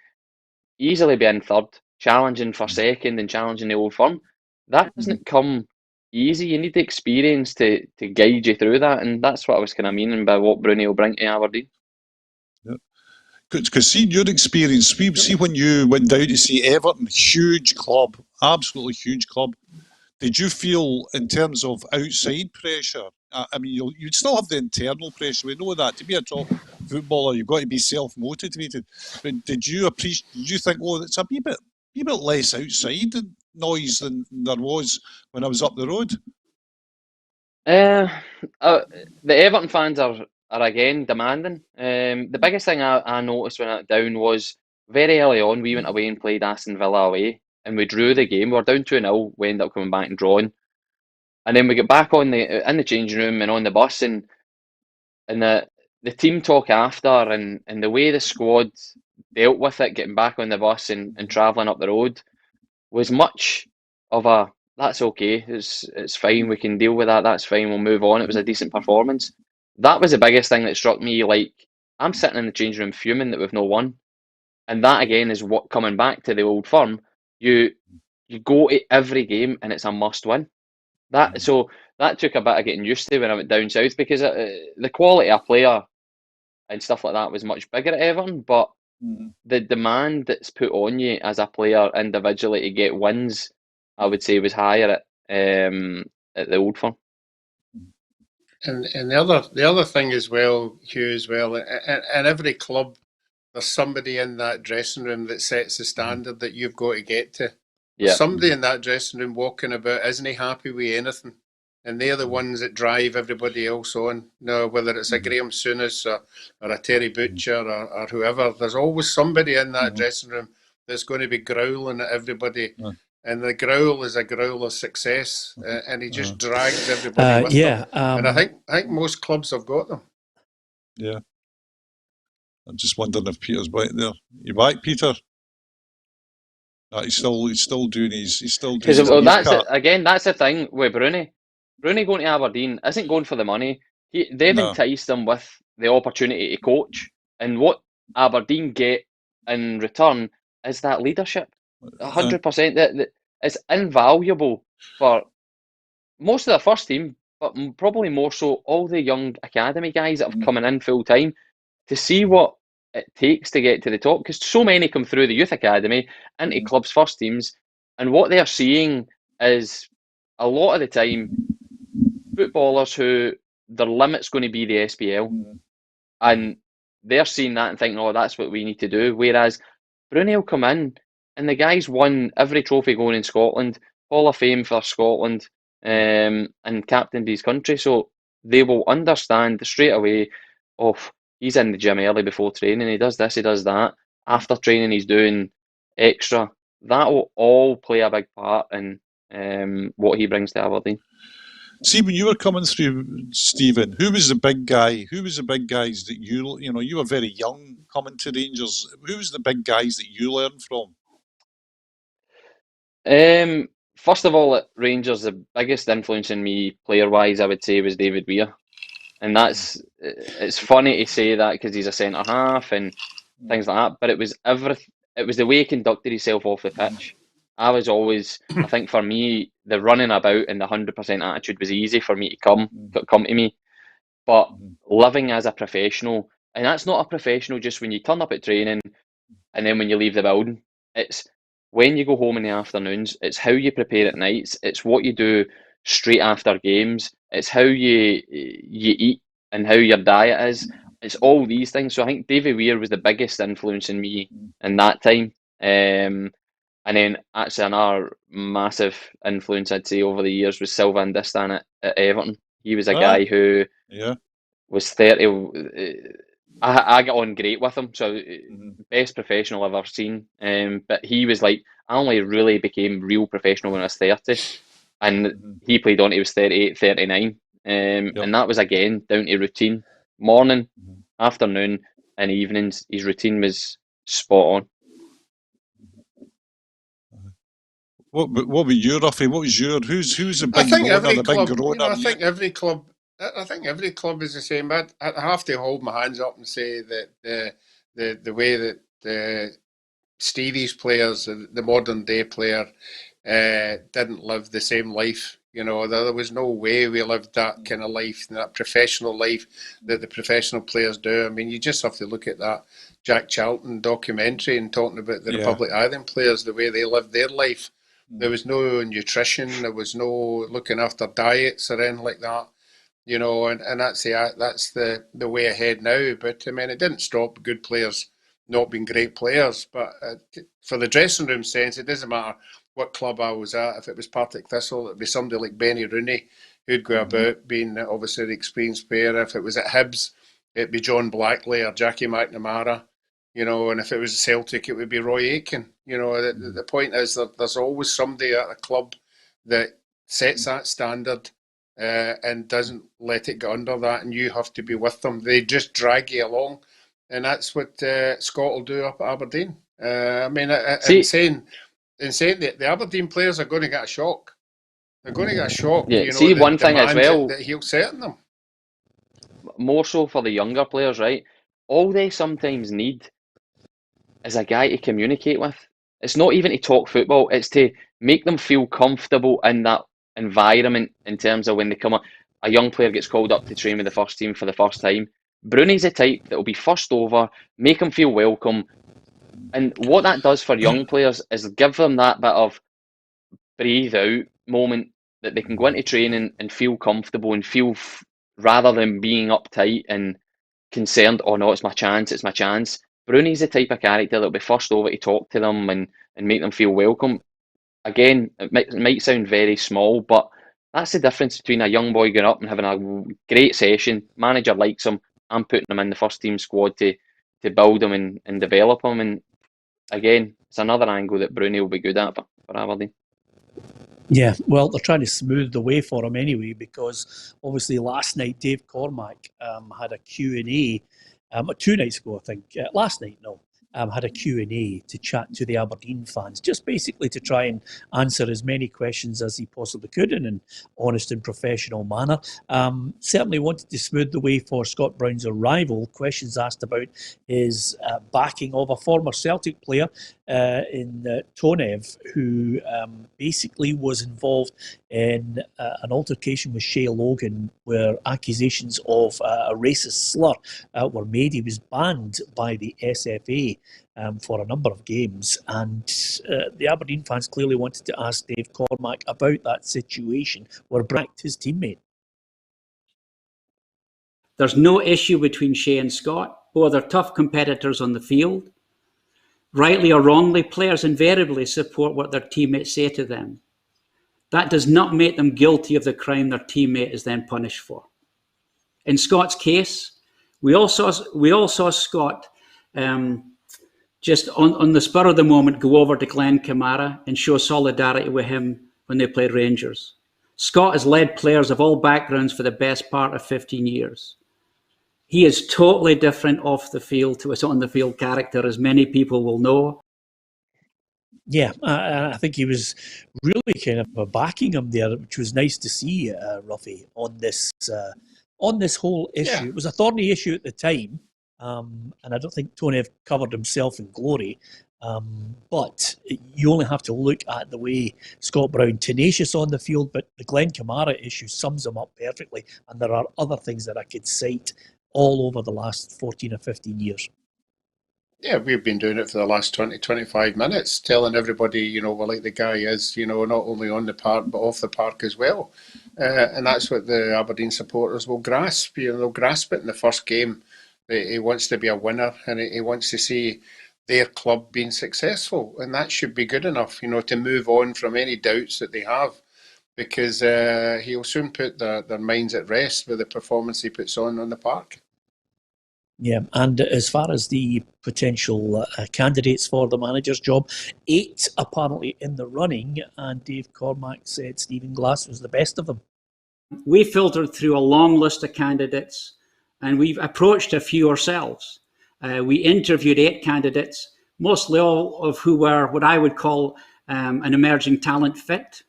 easily be in third, challenging for second and challenging the old firm. That doesn't come easy. You need the experience to guide you through that, and that's what I was kind of meaning by what Bruni will bring to Aberdeen. Because seeing your experience, see when you went down to see Everton, huge club, absolutely huge club, did you feel in terms of outside pressure? I mean, you'd still have the internal pressure. We know that to be a top footballer, you've got to be self-motivated. But did you think, it's a wee bit less outside noise than there was when I was up the road? The Everton fans are again demanding. The biggest thing I noticed when I went down was very early on we went away and played Aston Villa away, and we drew the game. We were down 2-0. We ended up coming back and drawing, and then we get back in the changing room and on the bus, and the team talk after, and the way the squad dealt with it, getting back on the bus and travelling up the road, was much of a that's okay. It's fine. We can deal with that. That's fine. We'll move on. It was a decent performance. That was the biggest thing that struck me. Like, I'm sitting in the change room fuming that we've no won, and that again is what coming back to the old firm. You go to every game and it's a must win. So that took a bit of getting used to when I went down south, because the quality of player and stuff like that was much bigger at Everton, but the demand that's put on you as a player individually to get wins, I would say, was higher at the Old Firm. And the other thing as well, Hugh, as well, in every club, there's somebody in that dressing room that sets the standard that you've got to get to. There's somebody in that dressing room walking about, isn't he happy with anything? And they're the ones that drive everybody else on. No, whether it's a Graham Souness or a Terry Butcher or whoever, there's always somebody in that dressing room that's going to be growling at everybody. And the growl is a growl of success, and he just drags everybody with him. And I think most clubs have got them. Yeah. I'm just wondering if Peter's back there. You back, Peter? He's still doing his. That's it. Again, that's the thing with Bruni. Bruni going to Aberdeen isn't going for the money. They've enticed him with the opportunity to coach, and what Aberdeen get in return is that leadership. 100%. That it's invaluable for most of the first team, but probably more so all the young academy guys that are coming in full time, to see what it takes to get to the top, because so many come through the youth academy into clubs' first teams, and what they're seeing is a lot of the time footballers who their limit's going to be the SPL, and they're seeing that and thinking, oh, that's what we need to do. Whereas Bruni will come in and the guy's won every trophy going in Scotland, Hall of Fame for Scotland, and captained his country, so they will understand straight away he's in the gym early before training, he does this, he does that. After training, he's doing extra. That will all play a big part in what he brings to Aberdeen. See, when you were coming through, Stephen, who was the big guy? Who was the big guys that you were very young coming to Rangers. Who was the big guys that you learned from? First of all, at Rangers, the biggest influence in me player-wise, I would say, was David Weir. And it's funny to say that because he's a centre half and things like that, but it was the way he conducted himself off the pitch. I was always, I think for me, the running about and the 100% attitude was easy for me to come to me. But living as a professional, and that's not a professional just when you turn up at training and then when you leave the building. It's when you go home in the afternoons, it's how you prepare at nights, it's what you do straight after games, it's how you eat and how your diet is. It's all these things. So I think Davy Weir was the biggest influence in me in that time. And then actually another massive influence I'd say over the years was Sylvain Distin at Everton. He was a guy who was 30. I got on great with him, so best professional I've ever seen. But he was like, I only really became real professional when I was 30, and he played on he was 38, 39. And that was again down to routine. Morning, afternoon, and evenings, his routine was spot on. What were you, Roughie? What was who's the big groaner? I think every club is the same. I have to hold my hands up and say that the way that Stevie's players, the modern day player, didn't live the same life. There was no way we lived that kind of life, that professional life that the professional players do. I mean, you just have to look at that Jack Charlton documentary and talking about the Republic Island players, the way they lived their life. There was no nutrition, there was no looking after diets or anything like that. And that's the way ahead now. But I mean, it didn't stop good players not being great players. But for the dressing room sense, it doesn't matter what club I was at. If it was Partick Thistle, it'd be somebody like Benny Rooney who'd go about being obviously the experienced player. If it was at Hibs, it'd be John Blackley or Jackie McNamara. And if it was Celtic, it would be Roy Aitken. The point is that there's always somebody at a club that sets that standard and doesn't let it go under that, and you have to be with them. They just drag you along, and that's what Scott will do up at Aberdeen. I mean, in saying that the Aberdeen players are going to get a shock. They're going to get a shock. Yeah, You know, see, the one thing as demands well, that he'll set on them. more so for the younger players, right? All they sometimes need is a guy to communicate with. It's not even to talk football, it's to make them feel comfortable in that environment in terms of when they come up. A young player gets called up to train with the first team for the first time. Bruni's the type that will be first over, make them feel welcome. And what that does for young players is give them that bit of breathe out moment that they can go into training and feel comfortable and feel rather than being uptight and concerned, oh no, it's my chance, it's my chance. Bruni's the type of character that'll be first over to talk to them and make them feel welcome. Again, it might sound very small, but that's the difference between a young boy going up and having a great session, manager likes him, I'm putting him in the first team squad to build him and develop him. And again, it's another angle that Bruni will be good at for Aberdeen. Yeah, well, they're trying to smooth the way for him anyway, because obviously last night Dave Cormack had a Q&A, 2 nights ago, I think. Last night, no. Had a Q&A to chat to the Aberdeen fans, just basically to try and answer as many questions as he possibly could in an honest and professional manner. Certainly wanted to smooth the way for Scott Brown's arrival. Questions asked about his backing of a former Celtic player in Tonev, who basically was involved in an altercation with Shea Logan, where accusations of a racist slur were made. He was banned by the SFA for a number of games, and the Aberdeen fans clearly wanted to ask Dave Cormack about that situation where Bracht, his teammate. There's no issue between Shea and Scott. Both are tough competitors on the field. Rightly or wrongly, players invariably support what their teammates say to them. That does not make them guilty of the crime their teammate is then punished for. In Scott's case, we all saw Scott just on the spur of the moment go over to Glenn Kamara and show solidarity with him when they played Rangers. Scott has led players of all backgrounds for the best part of 15 years. He is totally different off the field to his on-the-field character, as many people will know. Yeah, I think he was really kind of backing him there, which was nice to see, Roughie, on this whole issue. Yeah. It was a thorny issue at the time, and I don't think Tonev covered himself in glory. But you only have to look at the way Scott Brown, tenacious on the field, but the Glenn Kamara issue sums him up perfectly. And there are other things that I could cite all over the last 14 or 15 years. Yeah, we've been doing it for the last 20, 25 minutes, telling everybody, you know, well, like the guy is, you know, not only on the park, but off the park as well. And that's what the Aberdeen supporters will grasp. You know, they'll grasp it in the first game. He wants to be a winner, and he wants to see their club being successful. And that should be good enough, you know, to move on from any doubts that they have, because he'll soon put their minds at rest with the performance he puts on the park. Yeah, and as far as the potential candidates for the manager's job, 8 apparently in the running, and Dave Cormack said Stephen Glass was the best of them. We filtered through a long list of candidates, and we've approached a few ourselves. We interviewed 8 candidates, mostly all of who were what I would call an emerging talent fit.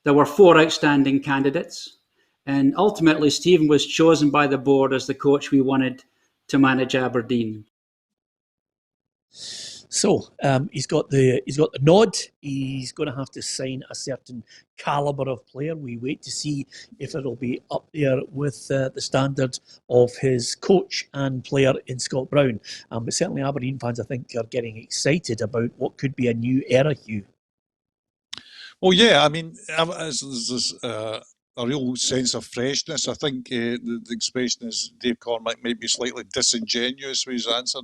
There were 4 outstanding candidates, and ultimately Stephen was chosen by the board as the coach we wanted to manage Aberdeen. So he's got the nod. He's going to have to sign a certain calibre of player. We wait to see if it'll be up there with the standard of his coach and player in Scott Brown. But certainly Aberdeen fans, I think, are getting excited about what could be a new era, Hugh. Well, yeah, I mean, there's a real sense of freshness. I think the expression is Dave Cormack might be slightly disingenuous with his answer.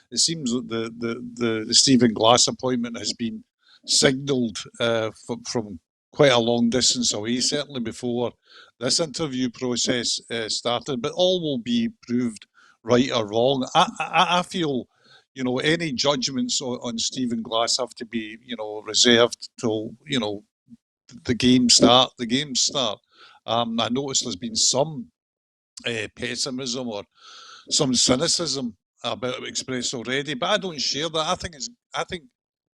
It seems that the Stephen Glass appointment has been signalled from quite a long distance away, certainly before this interview process started, but all will be proved right or wrong. I feel, you know, any judgments on Stephen Glass have to be, you know, reserved till, you know, the games start. I noticed there's been some pessimism or some cynicism about it expressed already, but I don't share that. I think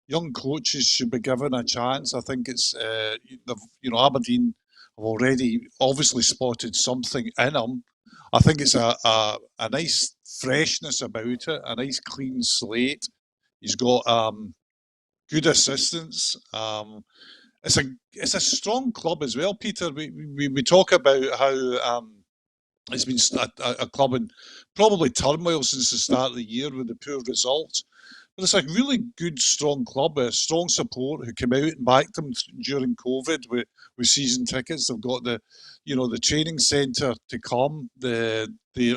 young coaches should be given a chance. I think it's Aberdeen have already obviously spotted something in him. I think it's a nice freshness about it, a nice clean slate. He's got good assistance. It's a strong club as well, Peter. We talk about how it's been a club in probably turmoil since the start of the year with the poor results. But it's a really good, strong club, a strong support who came out and backed them during COVID with season tickets. They've got the training centre to come. They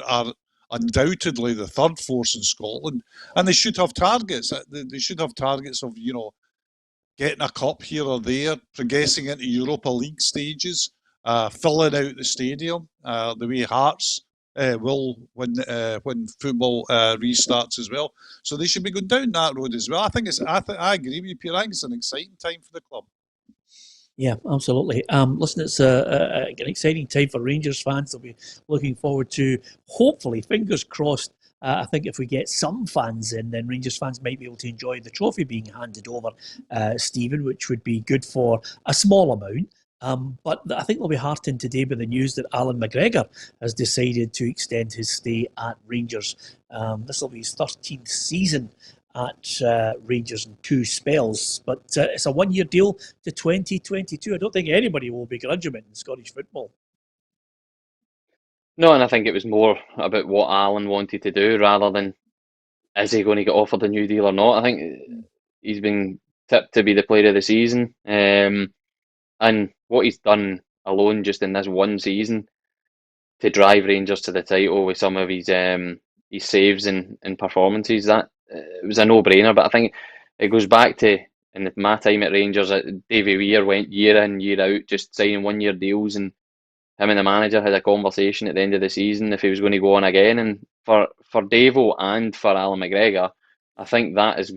are undoubtedly the third force in Scotland, and they should have targets. They should have targets of getting a cup here or there, progressing into Europa League stages, filling out the stadium, the way Hearts will when football restarts as well. So they should be going down that road as well. I agree with you, Pierre. I think it's an exciting time for the club. Yeah, absolutely. Listen, it's an exciting time for Rangers fans. They'll be looking forward to, hopefully, fingers crossed. I think if we get some fans in, then Rangers fans might be able to enjoy the trophy being handed over, Stephen, which would be good for a small amount. But I think they'll be heartened today by the news that Allan McGregor has decided to extend his stay at Rangers. This will be his 13th season at Rangers in 2 spells. But it's a 1-year deal to 2022. I don't think anybody will begrudge him in Scottish football. No, and I think it was more about what Allan wanted to do rather than is he going to get offered a new deal or not. I think he's been tipped to be the player of the season. And what he's done alone just in this one season to drive Rangers to the title with some of his saves and performances, that it was a no-brainer. But I think it goes back to, in my time at Rangers, Davy Weir went year in, year out, just signing 1-year deals, and him and the manager had a conversation at the end of the season if he was going to go on again. And for Davo and for Allan McGregor, I think that is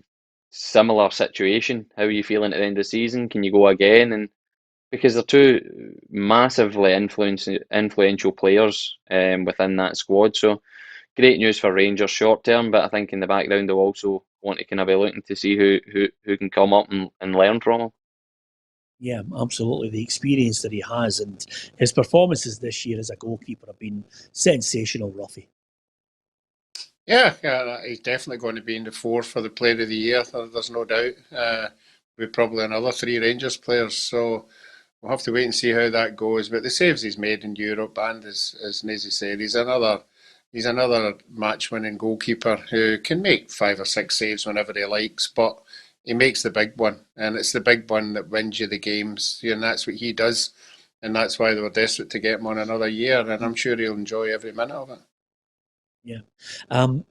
similar situation. How are you feeling at the end of the season? Can you go again? And because they're two massively influential players within that squad. So great news for Rangers short term, but I think in the background they'll also want to kind of be looking to see who can come up and learn from him. Yeah, absolutely. The experience that he has and his performances this year as a goalkeeper have been sensational, Roughie. Yeah, he's definitely going to be in the 4 for the Player of the Year. There's no doubt. With probably another 3 Rangers players, so we'll have to wait and see how that goes. But the saves he's made in Europe, and as Naisy said, he's another match-winning goalkeeper who can make 5 or 6 saves whenever he likes, but he makes the big one, and it's the big one that wins you the games, and that's what he does, and that's why they were desperate to get him on another year, and I'm sure he'll enjoy every minute of it. Yeah.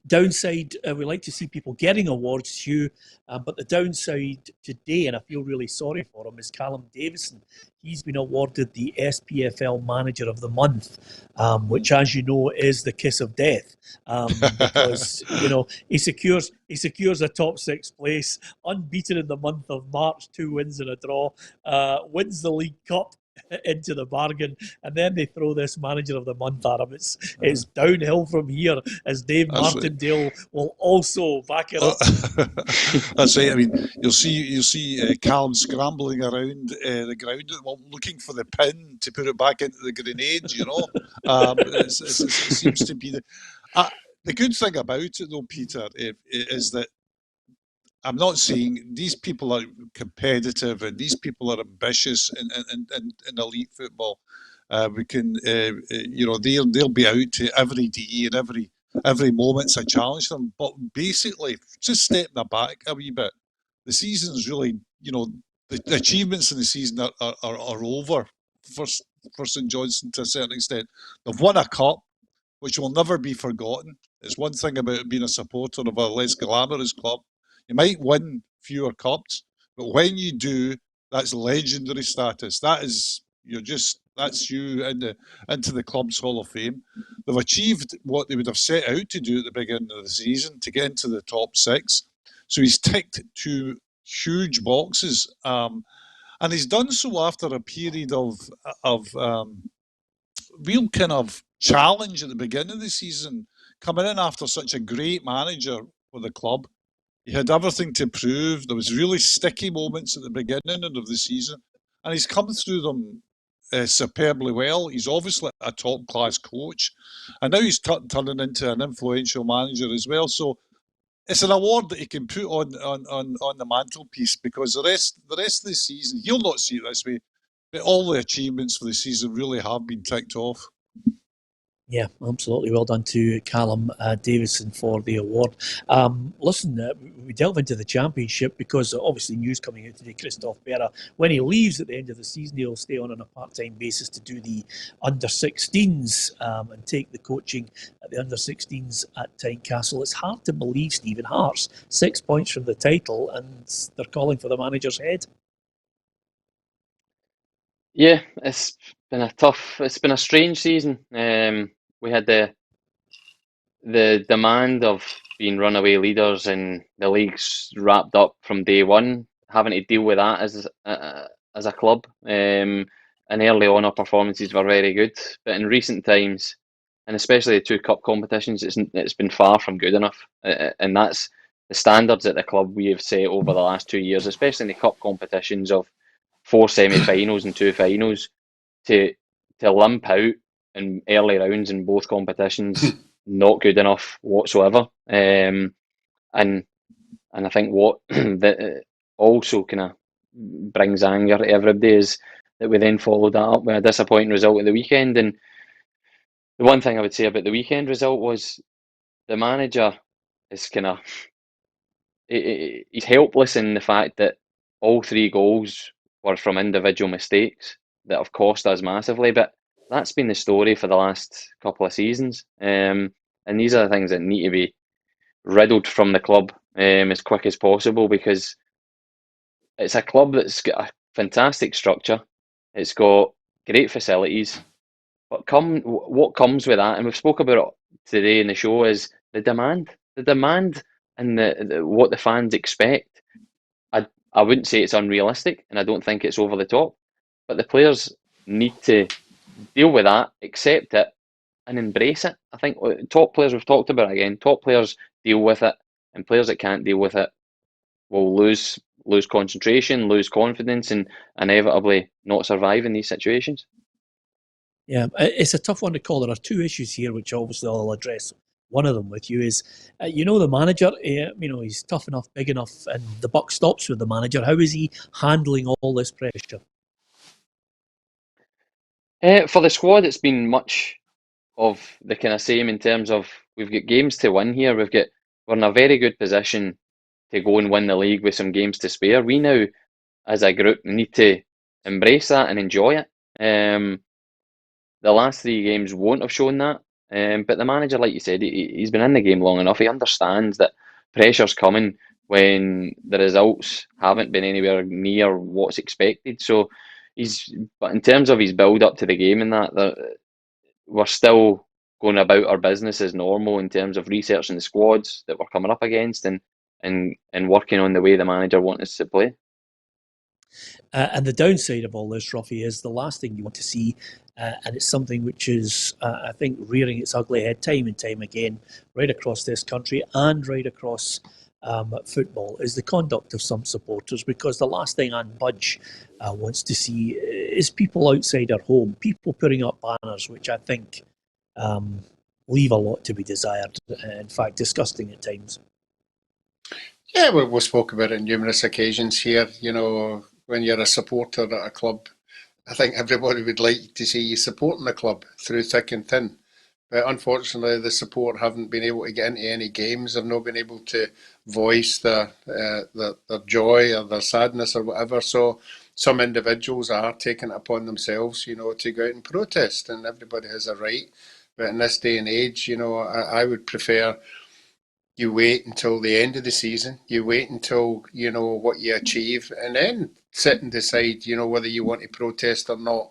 Downside, we like to see people getting awards, Hugh, but the downside today, and I feel really sorry for him, is Callum Davison. He's been awarded the SPFL Manager of the Month, which, as you know, is the kiss of death, because he secures a top 6 place, unbeaten in the month of March, 2 wins and a draw, wins the League Cup into the bargain, and then they throw this Manager of the Month at him. It's downhill from here, as Dave Martindale will also back it up. That's right. I mean, you'll see Callum scrambling around the ground, looking for the pin to put it back into the grenade. It seems to be the good thing about it, though, Peter, is that I'm not saying these people are competitive and these people are ambitious in elite football. We can, they'll be out to every day and every moment's a challenge for them. But basically, just stepping back a wee bit, the season's really, the achievements in the season are over for St Johnstone to a certain extent. They've won a cup, which will never be forgotten. It's one thing about being a supporter of a less glamorous club. You might win fewer cups, but when you do, that's legendary status. That's you into the club's Hall of Fame. They've achieved what they would have set out to do at the beginning of the season, to get into the top 6. So he's ticked 2 huge boxes, and he's done so after a period of real kind of challenge at the beginning of the season, coming in after such a great manager for the club. He had everything to prove. There was really sticky moments at the beginning of the season, and he's come through them superbly well. He's obviously a top-class coach, and now he's turning into an influential manager as well. So it's an award that he can put on the mantelpiece, because the rest of the season, he'll not see it this way, but all the achievements for the season really have been ticked off. Yeah, absolutely. Well done to Callum Davison for the award. Listen, we delve into the championship because obviously news coming out today, Christophe Berra, when he leaves at the end of the season, he'll stay on a part-time basis to do the under-16s and take the coaching at the under-16s at Tynecastle. It's hard to believe, Stephen, Hearts 6 points from the title and they're calling for the manager's head. Yeah, it's been a strange season. We had the demand of being runaway leaders and the league's wrapped up from day one, having to deal with that as a club. And early on, our performances were very good, but in recent times, and especially the two cup competitions, it's been far from good enough. And that's the standards at the club we have set over the last 2 years, especially in the cup competitions of 4 semi-finals and 2 finals, to limp out in early rounds in both competitions, not good enough whatsoever. And I think what that also kind of brings anger to everybody is that we then followed that up with a disappointing result at the weekend. And the one thing I would say about the weekend result was the manager is kind of he's helpless in the fact that all 3 goals were from individual mistakes that have cost us massively. But that's been the story for the last couple of seasons. And these are the things that need to be riddled from the club as quick as possible, because it's a club that's got a fantastic structure. It's got great facilities. But what comes with that, and we've spoke about it today in the show, is the demand. The demand and what the fans expect. I wouldn't say it's unrealistic, and I don't think it's over the top. But the players need to deal with that, accept it, and embrace it. I think top players, we've talked about it again, top players deal with it, and players that can't deal with it will lose concentration, lose confidence, and inevitably not survive in these situations. Yeah, it's a tough one to call. There are 2 issues here, which obviously I'll address. One of them with you is, the manager, he's tough enough, big enough, and the buck stops with the manager. How is he handling all this pressure? For the squad, it's been much of the kind of same in terms of we've got games to win here. We're in a very good position to go and win the league with some games to spare. We now, as a group, need to embrace that and enjoy it. The last 3 games won't have shown that. But the manager, like you said, he's been in the game long enough. He understands that pressure's coming when the results haven't been anywhere near what's expected. So but in terms of his build up to the game and that we're still going about our business as normal in terms of researching the squads that we're coming up against and working on the way the manager wants us to play. And the downside of all this, Roughie, is the last thing you want to see, and it's something which is, I think, rearing its ugly head time and time again, right across this country and right across football, is the conduct of some supporters. Because the last thing Anne Budge wants to see is people outside her home, people putting up banners, which I think leave a lot to be desired. In fact, disgusting at times. Yeah, we spoke about it on numerous occasions here. When you're a supporter at a club, I think everybody would like to see you supporting the club through thick and thin. But unfortunately, the support haven't been able to get into any games. They've not been able to voice their joy or their sadness or whatever. So some individuals are taking it upon themselves, to go out and protest, and everybody has a right. But in this day and age, I would prefer you wait until the end of the season. You wait until what you achieve, and then sit and decide, whether you want to protest or not.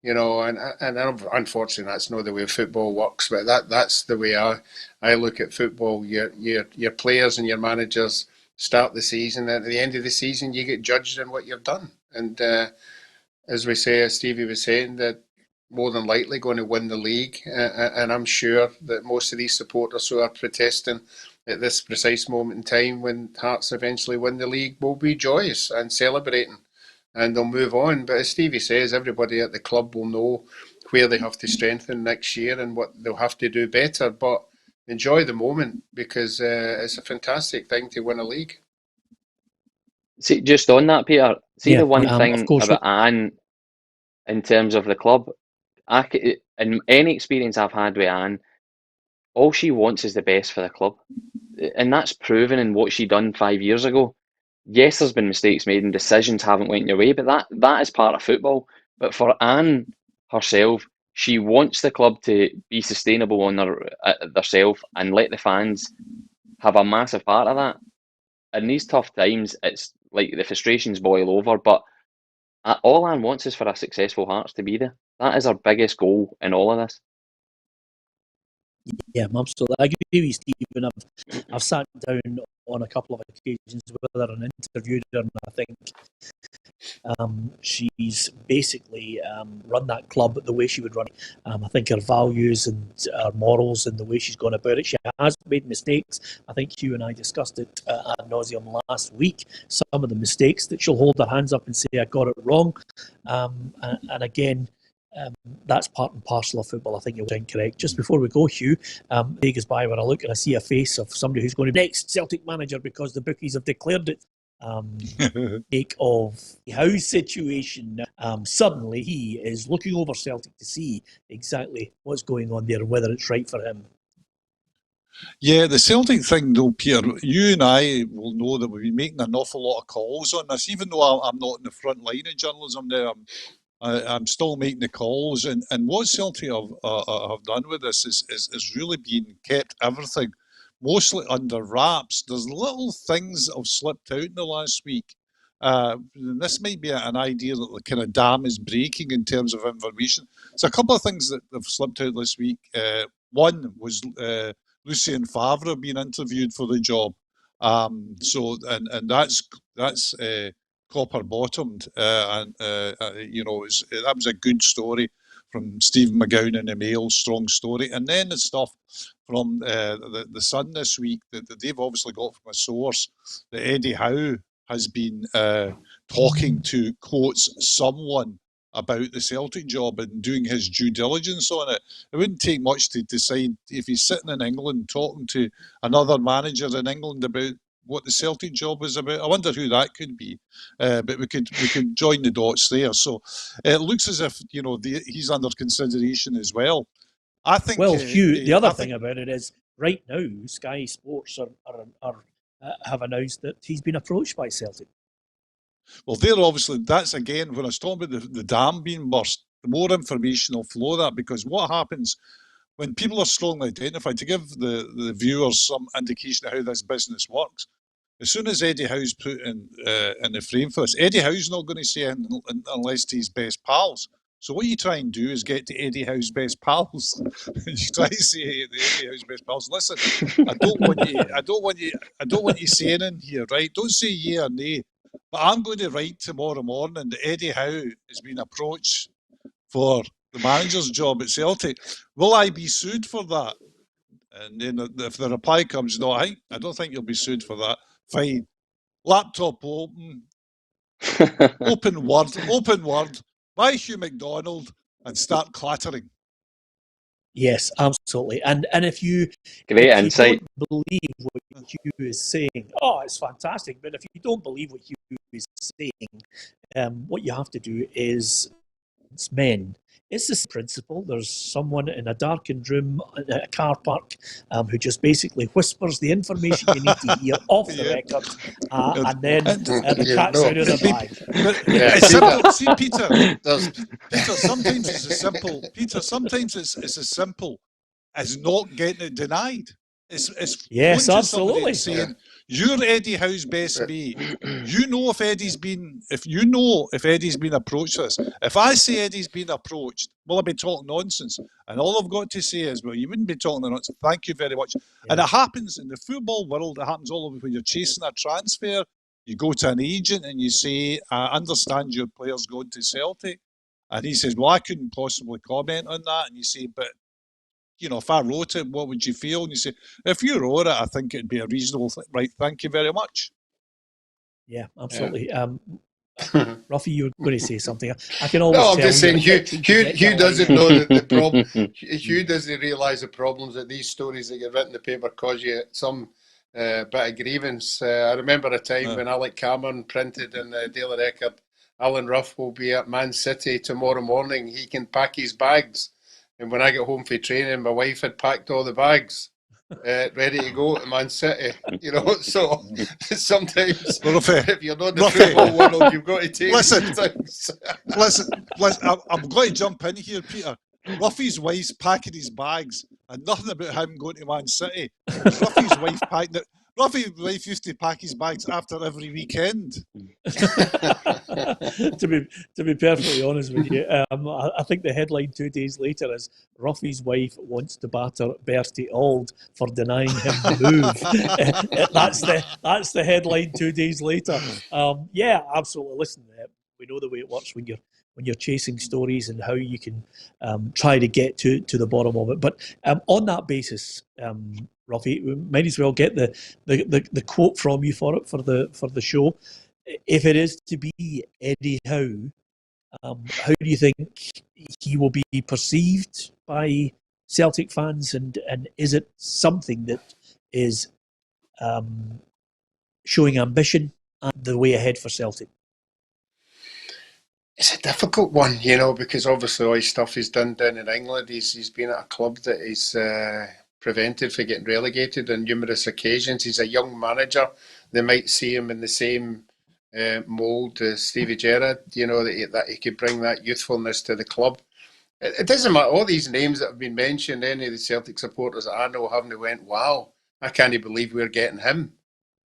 And unfortunately, that's not the way football works. But that's the way I look at football. Your players and your managers start the season, and at the end of the season, you get judged on what you've done. And as we say, as Stevie was saying, that more than likely going to win the league, and I'm sure that most of these supporters who are protesting at this precise moment in time, when Hearts eventually win the league, will be joyous and celebrating, and they'll move on. But as Stevie says, everybody at the club will know where they have to strengthen next year and what they'll have to do better. But enjoy the moment, because it's a fantastic thing to win a league. See, just on that, Peter, see, Yeah, the one of thing course. about Anne in terms of the club, in any experience I've had with Anne, all she wants is the best for the club. And that's proven in what she done 5 years ago. Yes, there's been mistakes made and decisions haven't went your way, but that is part of football. But for Anne herself, she wants the club to be sustainable on herself and let the fans have a massive part of that. In these tough times, it's like the frustrations boil over, but all Anne wants is for a successful Hearts to be there. That is her biggest goal in all of this. Yeah, absolutely. I agree with Stephen. I've sat down on a couple of occasions with her and interviewed her, and I think she's basically run that club the way she would run it. I think her values and her morals and the way she's gone about it, she has made mistakes. I think you and I discussed it ad nauseum last week, some of the mistakes that she'll hold her hands up and say, I got it wrong. And again, that's part and parcel of football. I think you're incorrect. Just before we go, Hugh, day goes by when I look and I see a face of somebody who's going to be next Celtic manager because the bookies have declared it. Take of the House situation. Suddenly he is looking over Celtic to see exactly what's going on there and whether it's right for him. Yeah, the Celtic thing though, Peter, you and I will know that we've been making an awful lot of calls on this, even though I'm not in the front line of journalism now. I'm still making the calls, and what Celtic have done with this is really been kept everything mostly under wraps. There's little things that have slipped out in the last week. And this might be an idea that the kind of dam is breaking in terms of information. So a couple of things that have slipped out this week. One was Lucien Favre being interviewed for the job. So that's copper bottomed, and that was a good story from Stephen McGowan in the Mail, strong story. And then the stuff from the Sun this week that they've obviously got from a source that Eddie Howe has been talking to, quotes, someone about the Celtic job and doing his due diligence on it. It wouldn't take much to decide if he's sitting in England talking to another manager in England about what the Celtic job is about. I wonder who that could be, but we could join the dots there. So it looks as if he's under consideration as well. I think. Well, Hugh, the other thing about it is right now Sky Sports have announced that he's been approached by Celtic. Well, they're obviously, that's again when I was talking about the dam being burst. The more information will flow that, because what happens when people are strongly identified, to give the viewers some indication of how this business works, as soon as Eddie Howe's put in the frame for this, Eddie Howe's not going to say anything unless he's best pals. So what you try and do is get to Eddie Howe's best pals. You try to say Eddie Howe's best pals. Listen, I don't want you saying in here, right? Don't say yeah or nay. But I'm going to write tomorrow morning that Eddie Howe has been approached for the manager's job at Celtic. Will I be sued for that? And then if the reply comes, no, I don't think you'll be sued for that. Fine. Laptop open. Open Word. Buy Hugh McDonald and start clattering. Yes, absolutely. And if you insight. Don't believe what Hugh is saying, it's fantastic. But if you don't believe what Hugh is saying, what you have to do is, it's men. It's the principle. There's someone in a darkened room, in a car park, who just basically whispers the information you need to hear off the record, and then the cat's out of the bag. But it's simple. See, Peter, sometimes it's as simple. Peter, sometimes it's as simple as not getting it denied. It's yes, absolutely. And saying, you're Eddie Howe's best mate. You know if Eddie's been approached for this. If I say Eddie's been approached, well, I've been talking nonsense. And all I've got to say is, well, you wouldn't be talking nonsense. Thank you very much. Yeah. And it happens in the football world. It happens all over when you're chasing a transfer. You go to an agent and you say, I understand your player's going to Celtic. And he says, well, I couldn't possibly comment on that. And you say, but if I wrote it, what would you feel? And you say, if you wrote it, I think it'd be a reasonable thing. Right, thank you very much. Yeah, absolutely. Roughie, you were going to say something. I can always No, I'm tell just saying, Hugh doesn't know the problem. Hugh doesn't realise the problems that these stories that get written in the paper cause you some bit of grievance. I remember a time when Alec Cameron printed in the Daily Record, Alan Rough will be at Man City tomorrow morning. He can pack his bags. And when I got home for training, my wife had packed all the bags. Ready to go to Man City, so sometimes if you're not in the football world, you've got to take these things. listen, I'm going to jump in here, Peter. Roughie's wife's packing his bags and nothing about him going to Man City. Roughie's wife packed it. Ruffy's wife used to pack his bags after every weekend. To be perfectly honest with you, I think the headline 2 days later is Ruffy's wife wants to batter Bertie Auld for denying him the move. That's the headline 2 days later. Yeah, absolutely. Listen, we know the way it works when you're chasing stories and how you can try to get to the bottom of it. But on that basis, Roughie, we might as well get the quote from you for the show. If it is to be Eddie Howe, how do you think he will be perceived by Celtic fans, and is it something that is showing ambition and the way ahead for Celtic? It's a difficult one, because obviously all his stuff he's done down in England. He's been at a club that is prevented from getting relegated on numerous occasions. He's a young manager. They might see him in the same mould as Stevie Gerrard, that he could bring that youthfulness to the club. It doesn't matter. All these names that have been mentioned, any of the Celtic supporters that I know haven't went, wow, I can't believe we're getting him.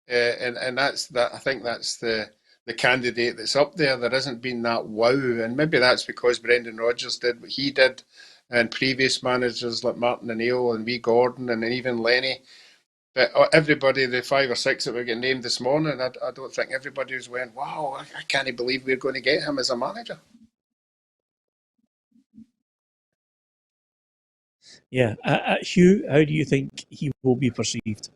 And that's that. I think that's the candidate that's up there. There hasn't been that wow, and maybe that's because Brendan Rodgers did what he did, and previous managers like Martin O'Neill and Wee Gordon and even Lenny. But everybody, the 5 or 6 that were getting named this morning, I don't think everybody was went, wow, I can't believe we're going to get him as a manager. Yeah. Hugh, how do you think he will be perceived?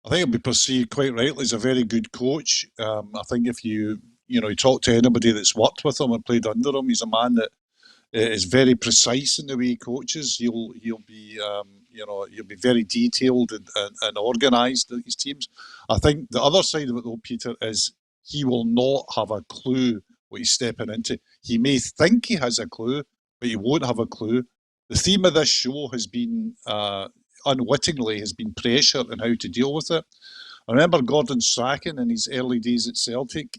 I think he'll be perceived quite rightly as a very good coach. I think if you talk to anybody that's worked with him and played under him, he's a man that is very precise in the way he coaches. He'll be very detailed and organised in his teams. I think the other side of it though, Peter, is he will not have a clue what he's stepping into. He may think he has a clue, but he won't have a clue. The theme of this show has been unwittingly pressure and how to deal with it. I remember Gordon Strachan in his early days at Celtic,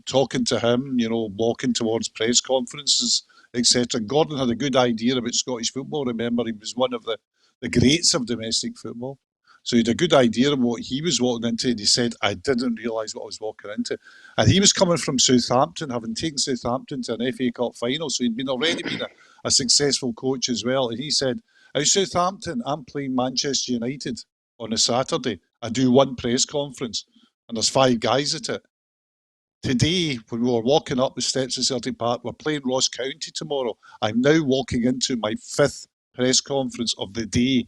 talking to him, walking towards press conferences, etc. Gordon had a good idea about Scottish football. Remember, he was one of the greats of domestic football. So he had a good idea of what he was walking into, and he said, I didn't realise what I was walking into. And he was coming from Southampton, having taken Southampton to an FA Cup final, so he'd already been a successful coach as well. And he said, at Southampton, I'm playing Manchester United on a Saturday. I do one press conference, and there's 5 guys at it. Today, when we were walking up the steps of Celtic Park, we're playing Ross County tomorrow. I'm now walking into my 5th press conference of the day.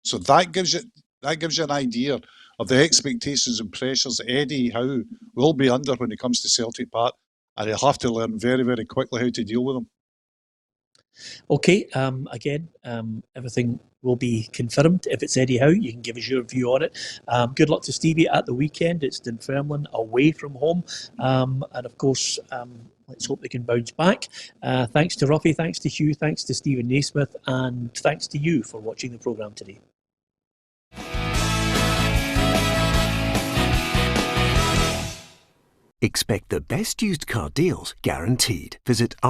So that gives you an idea of the expectations and pressures that Eddie Howe will be under when he comes to Celtic Park, and he'll have to learn very, very quickly how to deal with them. Okay, again, everything will be confirmed. If it's Eddie Howe, you can give us your view on it. Good luck to Stevie at the weekend. It's Dunfermline away from home. And of course, let's hope they can bounce back. Thanks to Roughie, thanks to Hugh, thanks to Steven Naismith, and thanks to you for watching the programme today. Expect the best used car deals guaranteed. Visit